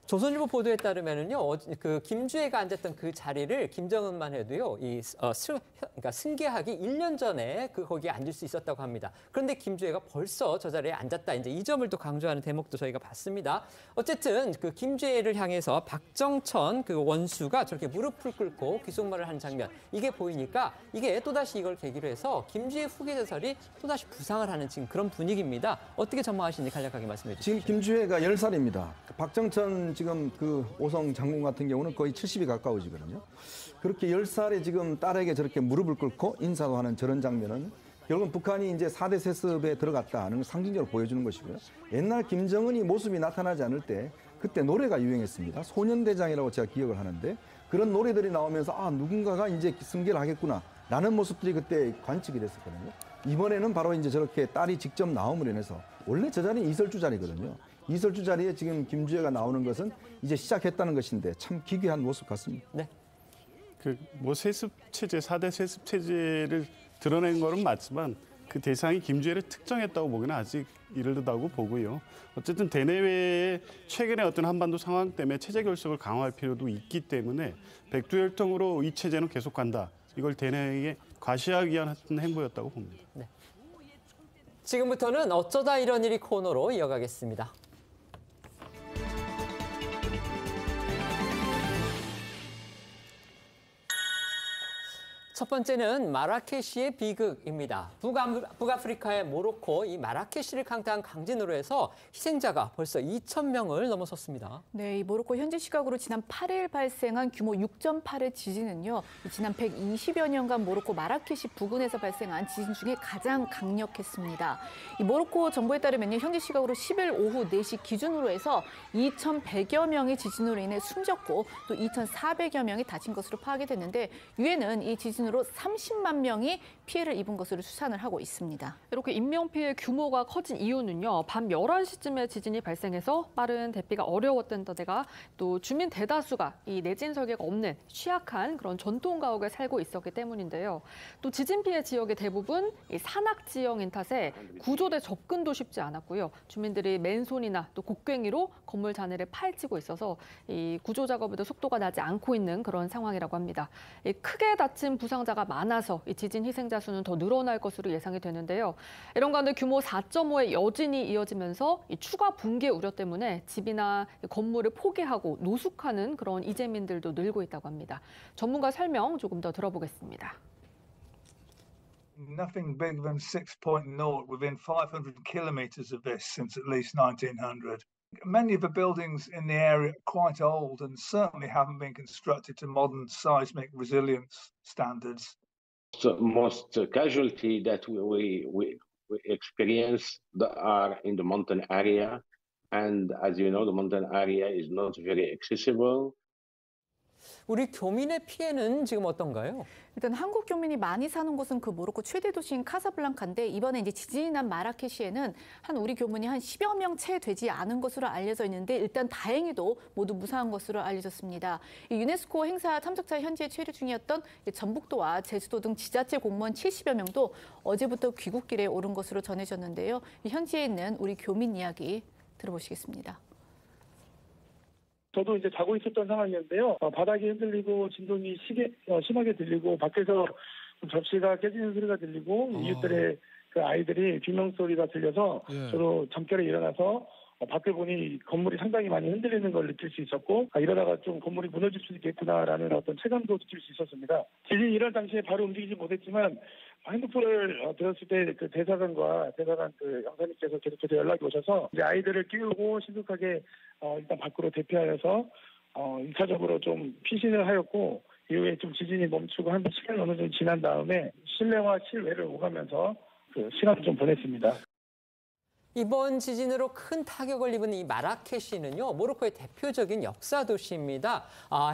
조선일보 보도에 따르면은요, 그 김주애가 앉았던 그 자리를 김정은만 해도요, 그러니까 승계하기 1년 전에 거기에 앉을 수 있었다고 합니다. 그런데 김주애가 벌써 저 자리에 앉았다. 이제 이 점을 또 강조하는 대목도 저희가 봤습니다. 어쨌든 그 김주애를 향해서 박정천 그 원수가 저렇게 무릎을 꿇고 귀속말을 하는 장면, 이게 보이니까 이게 또다시 이걸 계기로 해서 김주애 후계 자설이 또다시 부상을 하는 지금 그런 분위기입니다. 어떻게 전망하시는지 간략하게 말씀해 주시죠.
지금 김주애가 10살입니다. 박정천 지금 그 오성 장군 같은 경우는 거의 70이 가까워지거든요. 그렇게 10살에 지금 딸에게 저렇게 무릎을 꿇고 인사도 하는 저런 장면은 결국은 북한이 이제 4대 세습에 들어갔다는 걸 상징적으로 보여주는 것이고요. 옛날 김정은이 모습이 나타나지 않을 때 그때 노래가 유행했습니다. 소년대장이라고 제가 기억을 하는데 그런 노래들이 나오면서 아 누군가가 이제 승계를 하겠구나 라는 모습들이 그때 관측이 됐었거든요. 이번에는 바로 이제 저렇게 딸이 직접 나옴으로 인해서 원래 저 자리는 이설주 자리거든요. 이설주 자리에 지금 김주애가 나오는 것은 이제 시작했다는 것인데 참 기괴한 모습 같습니다.
네.
그 뭐 세습 체제, 4대 세습 체제를 드러낸 거는 맞지만 그 대상이 김주애를 특정했다고 보기는 아직 이르다고 보고요. 어쨌든 대내외에 최근에 어떤 한반도 상황 때문에 체제 결속을 강화할 필요도 있기 때문에 백두혈통으로 이 체제는 계속 간다. 이걸 대내에 과시하기 위한 행보였다고 봅니다.
네. 지금부터는 어쩌다 이런 일이 코너로 이어가겠습니다. 첫 번째는 마라케시의 비극입니다. 북아프리카의 모로코, 이 마라케시를 강타한 강진으로 해서 희생자가 벌써 2,000명을 넘어섰습니다.
네, 이 모로코 현지 시각으로 지난 8일 발생한 규모 6.8의 지진은요, 지난 120여 년간 모로코 마라케시 부근에서 발생한 지진 중에 가장 강력했습니다. 이 모로코 정부에 따르면요, 현지 시각으로 10일 오후 4시 기준으로 해서 2,100여 명이 지진으로 인해 숨졌고 또 2,400여 명이 다친 것으로 파악이 됐는데 유엔은 이 지진으로 30만 명이 피해를 입은 것으로 추산을 하고 있습니다.
이렇게 인명피해 규모가 커진 이유는요. 밤 11시쯤에 지진이 발생해서 빠른 대피가 어려웠던 데다가 또 주민 대다수가 이 내진 설계가 없는 취약한 그런 전통 가옥에 살고 있었기 때문인데요. 또 지진 피해 지역의 대부분 이 산악 지형인 탓에 구조대 접근도 쉽지 않았고요. 주민들이 맨손이나 또 곡괭이로 건물 잔해를 파헤치고 있어서 이 구조 작업에도 속도가 나지 않고 있는 그런 상황이라고 합니다. 이 크게 다친 부상자가 많아서 이 지진 희생자 수는 더 늘어날 것으로 예상이 되는데요. 이런 가운데 규모 4.5의 여진이 이어지면서 이 추가 붕괴 우려 때문에 집이나 건물을 포기하고 노숙하는 그런 이재민들도 늘고 있다고 합니다. 전문가 설명 조금 더 들어보겠습니다.
Nothing bigger than 6.0 within 500 kilometers of this since at least 1900. Many of the buildings in the area are quite old and certainly haven't been constructed to modern seismic resilience standards.
So most casualty that we experience are in the mountain area, and as you know, the mountain area is not very accessible.
우리 교민의 피해는 지금 어떤가요?
일단 한국 교민이 많이 사는 곳은 그 모로코 최대 도시인 카사블랑카인데 이번에 이제 지진이 난 마라케시에는 한 우리 교민이 한 10여 명 채 되지 않은 것으로 알려져 있는데 일단 다행히도 모두 무사한 것으로 알려졌습니다. 이 유네스코 행사 참석자 현지에 체류 중이었던 전북도와 제주도 등 지자체 공무원 70여 명도 어제부터 귀국길에 오른 것으로 전해졌는데요. 현지에 있는 우리 교민 이야기 들어보시겠습니다.
저도 이제 자고 있었던 상황이었는데요. 바닥이 흔들리고 진동이 심하게 들리고 밖에서 접시가 깨지는 소리가 들리고 이웃들의 그 아이들이 비명 소리가 들려서 저도 잠결에 일어나서 밖을 보니 건물이 상당히 많이 흔들리는 걸 느낄 수 있었고 이러다가 좀 건물이 무너질 수 있겠구나라는 어떤 체감도 느낄 수 있었습니다. 지진이 일어날 당시에 바로 움직이지 못했지만 핸드폰을 들었을 때 그 대사관 그 영사님께서 계속해서 연락이 오셔서 이제 아이들을 끼우고 신속하게 일단 밖으로 대피하여서 1차적으로 좀 피신을 하였고 이후에 좀 지진이 멈추고 한 시간이 어느 정도 지난 다음에 실내와 실외를 오가면서 그 시간을 좀 보냈습니다.
이번 지진으로 큰 타격을 입은 이 마라케시는요, 모로코의 대표적인 역사 도시입니다.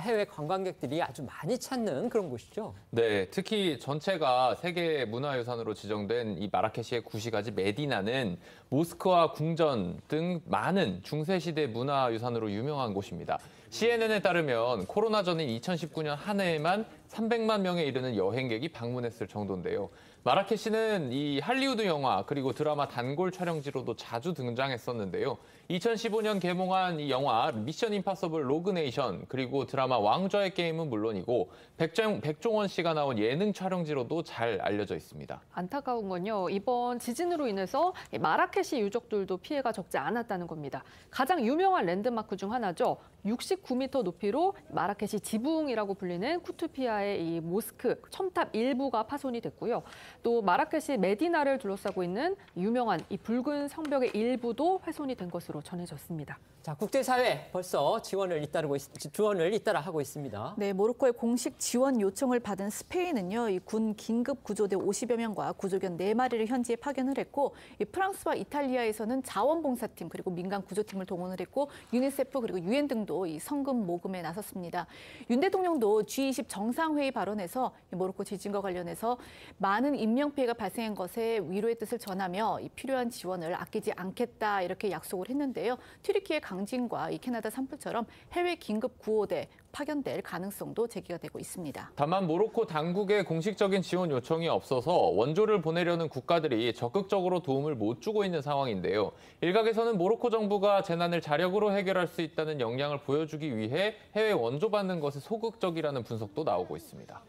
해외 관광객들이 아주 많이 찾는 그런 곳이죠.
네, 특히 전체가 세계 문화유산으로 지정된 이 마라케시의 구시가지 메디나는 모스크와 궁전 등 많은 중세시대 문화유산으로 유명한 곳입니다. CNN에 따르면 코로나 전인 2019년 한 해에만 300만 명에 이르는 여행객이 방문했을 정도인데요. 마라케시는 이 할리우드 영화 그리고 드라마 단골 촬영지로도 자주 등장했었는데요. 2015년 개봉한 이 영화 미션 임파서블 로그 네이션 그리고 드라마 왕좌의 게임은 물론이고 백종원 씨가 나온 예능 촬영지로도 잘 알려져 있습니다.
안타까운 건요, 이번 지진으로 인해서 마라케시 유적들도 피해가 적지 않았다는 겁니다. 가장 유명한 랜드마크 중 하나죠. 69m 높이로 마라케시 지붕이라고 불리는 쿠투피아의 이 모스크 첨탑 일부가 파손이 됐고요. 또 마라케시 메디나를 둘러싸고 있는 유명한 이 붉은 성벽의 일부도 훼손이 된 것으로 전해졌습니다.
자, 국제사회 벌써 지원을 잇따라 하고 있습니다.
네, 모로코의 공식 지원 요청을 받은 스페인은요, 이 군 긴급 구조대 50여 명과 구조견 4마리를 현지에 파견을 했고, 이 프랑스와 이탈리아에서는 자원봉사팀 그리고 민간 구조팀을 동원을 했고, 유니세프 그리고 유엔 등도 이 성금 모금에 나섰습니다. 윤 대통령도 G20 정상회의 발언에서 모로코 지진과 관련해서 많은 인명피해가 발생한 것에 위로의 뜻을 전하며 이 필요한 지원을 아끼지 않겠다 이렇게 약속을 했는데요. 튀르키예 강진과 이 캐나다 산불처럼 해외 긴급 구호대 파견될 가능성도 제기가 되고 있습니다.
다만 모로코 당국의 공식적인 지원 요청이 없어서 원조를 보내려는 국가들이 적극적으로 도움을 못 주고 있는 상황인데요. 일각에서는 모로코 정부가 재난을 자력으로 해결할 수 있다는 역량을 보여주기 위해 해외 원조 받는 것에 소극적이라는 분석도 나오고 있습니다.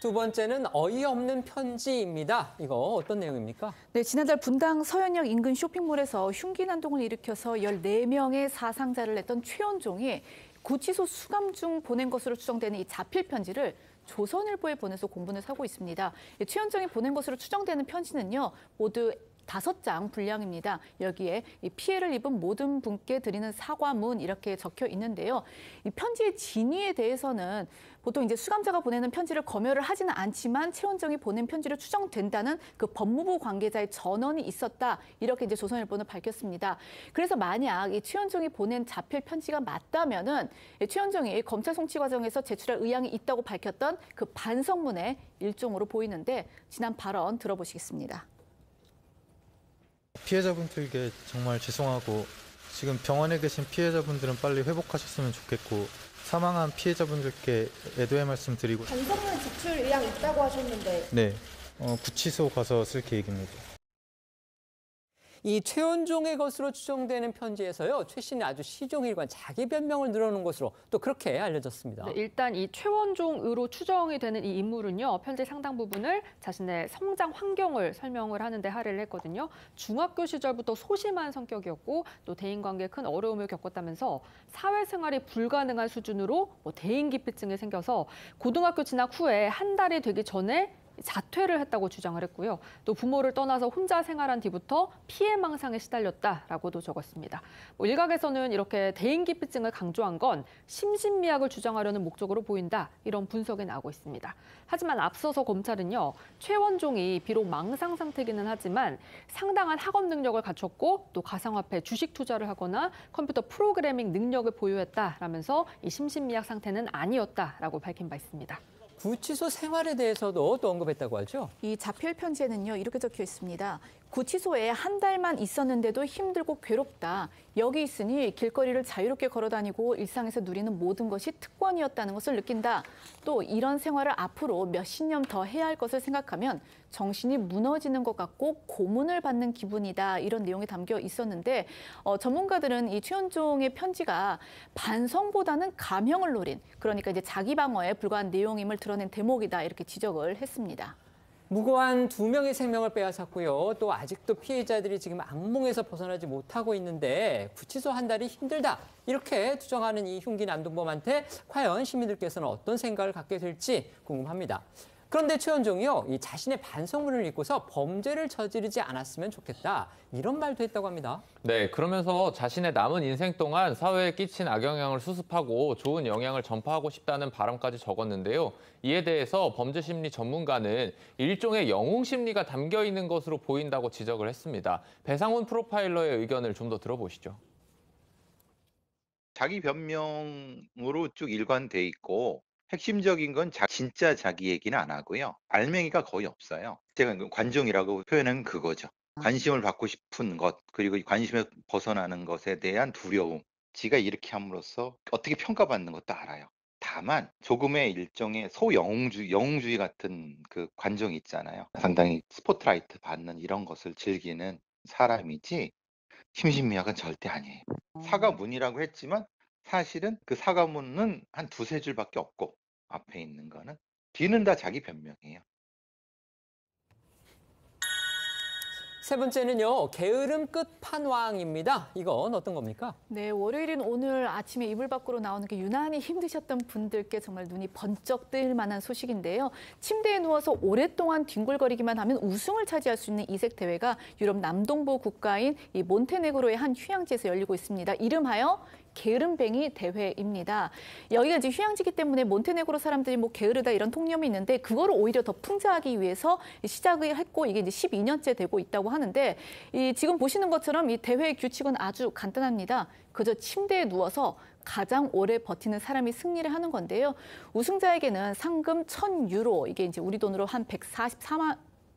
두 번째는 어이없는 편지입니다. 이거 어떤 내용입니까?
네, 지난달 분당 서현역 인근 쇼핑몰에서 흉기 난동을 일으켜서 14명의 사상자를 냈던 최원종이 구치소 수감 중 보낸 것으로 추정되는 이 자필 편지를 조선일보에 보내서 공분을 사고 있습니다. 최원종이 보낸 것으로 추정되는 편지는요, 모두 5장 분량입니다. 여기에 이 피해를 입은 모든 분께 드리는 사과문 이렇게 적혀 있는데요. 이 편지의 진위에 대해서는 보통 이제 수감자가 보내는 편지를 검열을 하지는 않지만 최원정이 보낸 편지로 추정된다는 그 법무부 관계자의 전언이 있었다. 이렇게 이제 조선일보는 밝혔습니다. 그래서 만약 이 최원정이 보낸 자필 편지가 맞다면은 최원정이 검찰 송치 과정에서 제출할 의향이 있다고 밝혔던 그 반성문의 일종으로 보이는데 지난 발언 들어보시겠습니다.
피해자분들께 정말 죄송하고 지금 병원에 계신 피해자분들은 빨리 회복하셨으면 좋겠고 사망한 피해자분들께 애도의 말씀 드리고
반성문 제출 의향 있다고 하셨는데
네, 구치소 가서 쓸 계획입니다.
이 최원종의 것으로 추정되는 편지에서요, 최 씨는 아주 시종일관 자기 변명을 늘어놓은 것으로 또 그렇게 알려졌습니다.
네, 일단 이 최원종으로 추정이 되는 이 인물은요, 편지 상당 부분을 자신의 성장 환경을 설명을 하는데 할애를 했거든요. 중학교 시절부터 소심한 성격이었고 또 대인관계에 큰 어려움을 겪었다면서 사회생활이 불가능한 수준으로 대인기피증이 생겨서 고등학교 진학 후에 한 달이 되기 전에 자퇴를 했다고 주장을 했고요. 또 부모를 떠나서 혼자 생활한 뒤부터 피해망상에 시달렸다라고도 적었습니다. 일각에서는 이렇게 대인기피증을 강조한 건 심신미약을 주장하려는 목적으로 보인다. 이런 분석이 나오고 있습니다. 하지만 앞서서 검찰은요, 최원종이 비록 망상 상태기는 하지만 상당한 학업 능력을 갖췄고 또 가상화폐 주식 투자를 하거나 컴퓨터 프로그래밍 능력을 보유했다라면서 이 심신미약 상태는 아니었다라고 밝힌 바 있습니다.
구치소 생활에 대해서도 또 언급했다고 하죠?
이 자필 편지에는요, 이렇게 적혀 있습니다. 구치소에 한 달만 있었는데도 힘들고 괴롭다. 여기 있으니 길거리를 자유롭게 걸어다니고 일상에서 누리는 모든 것이 특권이었다는 것을 느낀다. 또 이런 생활을 앞으로 몇십 년 더 해야 할 것을 생각하면 정신이 무너지는 것 같고 고문을 받는 기분이다. 이런 내용이 담겨 있었는데 전문가들은 이 최원종의 편지가 반성보다는 감형을 노린, 그러니까 이제 자기 방어에 불과한 내용임을 드러낸 대목이다. 이렇게 지적을 했습니다.
무고한 2명의 생명을 빼앗았고요. 또 아직도 피해자들이 지금 악몽에서 벗어나지 못하고 있는데 구치소 한 달이 힘들다. 이렇게 투정하는 이 흉기 남동범한테 과연 시민들께서는 어떤 생각을 갖게 될지 궁금합니다. 그런데 최원종이요, 이 자신의 반성문을 읽고서 범죄를 저지르지 않았으면 좋겠다. 이런 말도 했다고 합니다.
네, 그러면서 자신의 남은 인생 동안 사회에 끼친 악영향을 수습하고 좋은 영향을 전파하고 싶다는 바람까지 적었는데요. 이에 대해서 범죄심리 전문가는 일종의 영웅심리가 담겨 있는 것으로 보인다고 지적을 했습니다. 배상훈 프로파일러의 의견을 좀 더 들어보시죠.
자기 변명으로 쭉 일관돼 있고 핵심적인 건 진짜 자기 얘기는 안 하고요. 알맹이가 거의 없어요. 제가 관종이라고 표현은 그거죠. 관심을 받고 싶은 것, 그리고 관심에서 벗어나는 것에 대한 두려움. 지가 이렇게 함으로써 어떻게 평가받는 것도 알아요. 다만 조금의 일종의 영웅주의 같은 그 관종이 있잖아요. 상당히 스포트라이트 받는 이런 것을 즐기는 사람이지 심신미약은 절대 아니에요. 사과문이라고 했지만 사실은 그 사과문은 한 2-3줄밖에 없고 앞에 있는 거는 뒤는 다 자기 변명이에요.
세 번째는요, 게으름 끝판왕입니다. 이건 어떤 겁니까?
네, 월요일인 오늘 아침에 이불 밖으로 나오는 게 유난히 힘드셨던 분들께 정말 눈이 번쩍 뜰 만한 소식인데요. 침대에 누워서 오랫동안 뒹굴거리기만 하면 우승을 차지할 수 있는 이색 대회가 유럽 남동부 국가인 이 몬테네그로의 한 휴양지에서 열리고 있습니다. 이름하여 게으름뱅이 대회입니다. 여기가 이제 휴양지이기 때문에 몬테네그로 사람들이 뭐 게으르다 이런 통념이 있는데 그거를 오히려 더 풍자하기 위해서 시작을 했고 이게 이제 12년째 되고 있다고 하는데 지금 보시는 것처럼 이 대회의 규칙은 아주 간단합니다. 그저 침대에 누워서 가장 오래 버티는 사람이 승리를 하는 건데요. 우승자에게는 상금 1,000유로, 이게 이제 우리 돈으로 한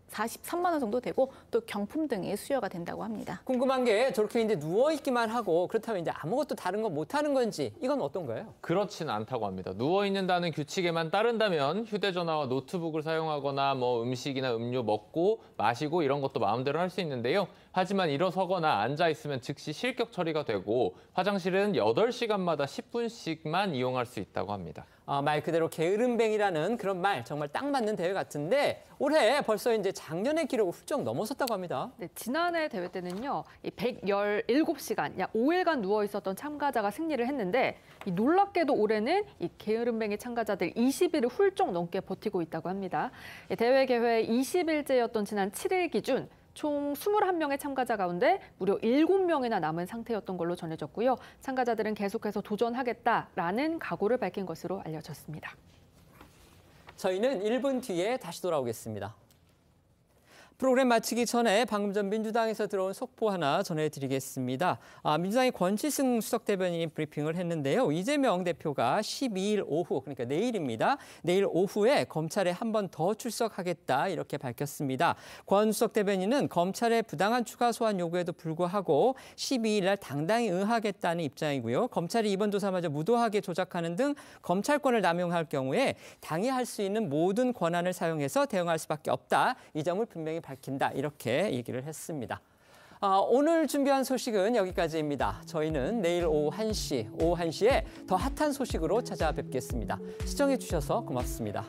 43만 원 정도 되고 또 경품 등이 수여가 된다고 합니다.
궁금한 게 저렇게 이제 누워있기만 하고 그렇다면 이제 아무것도 다른 거 못하는 건지 이건 어떤 거예요?
그렇진 않다고 합니다. 누워있는다는 규칙에만 따른다면 휴대전화와 노트북을 사용하거나 뭐 음식이나 음료 먹고 마시고 이런 것도 마음대로 할 수 있는데요. 하지만 일어서거나 앉아있으면 즉시 실격 처리가 되고 화장실은 8시간마다 10분씩만 이용할 수 있다고 합니다.
말 그대로 게으름뱅이라는 그런 말 정말 딱 맞는 대회 같은데 올해 벌써 이제 작년의 기록을 훌쩍 넘어섰다고 합니다.
네, 지난해 대회 때는요, 117시간, 약 5일간 누워 있었던 참가자가 승리를 했는데 놀랍게도 올해는 이 게으름뱅이 참가자들 20일을 훌쩍 넘게 버티고 있다고 합니다. 대회 개회 20일째였던 지난 7일 기준 총 21명의 참가자 가운데 무려 7명이나 남은 상태였던 걸로 전해졌고요. 참가자들은 계속해서 도전하겠다라는 각오를 밝힌 것으로 알려졌습니다.
저희는 1분 뒤에 다시 돌아오겠습니다. 프로그램 마치기 전에 방금 전 민주당에서 들어온 속보 하나 전해드리겠습니다. 민주당의 권지승 수석대변인이 브리핑을 했는데요. 이재명 대표가 12일 오후, 그러니까 내일입니다. 내일 오후에 검찰에 한 번 더 출석하겠다 이렇게 밝혔습니다. 권 수석대변인은 검찰의 부당한 추가 소환 요구에도 불구하고 12일 날 당당히 응하겠다는 입장이고요. 검찰이 이번 조사마저 무도하게 조작하는 등 검찰권을 남용할 경우에 당이 할 수 있는 모든 권한을 사용해서 대응할 수밖에 없다. 이 점을 분명히 밝힌다. 이렇게 얘기를 했습니다. 오늘 준비한 소식은 여기까지입니다. 저희는 내일 오후 1시에 더 핫한 소식으로 찾아뵙겠습니다. 시청해 주셔서 고맙습니다.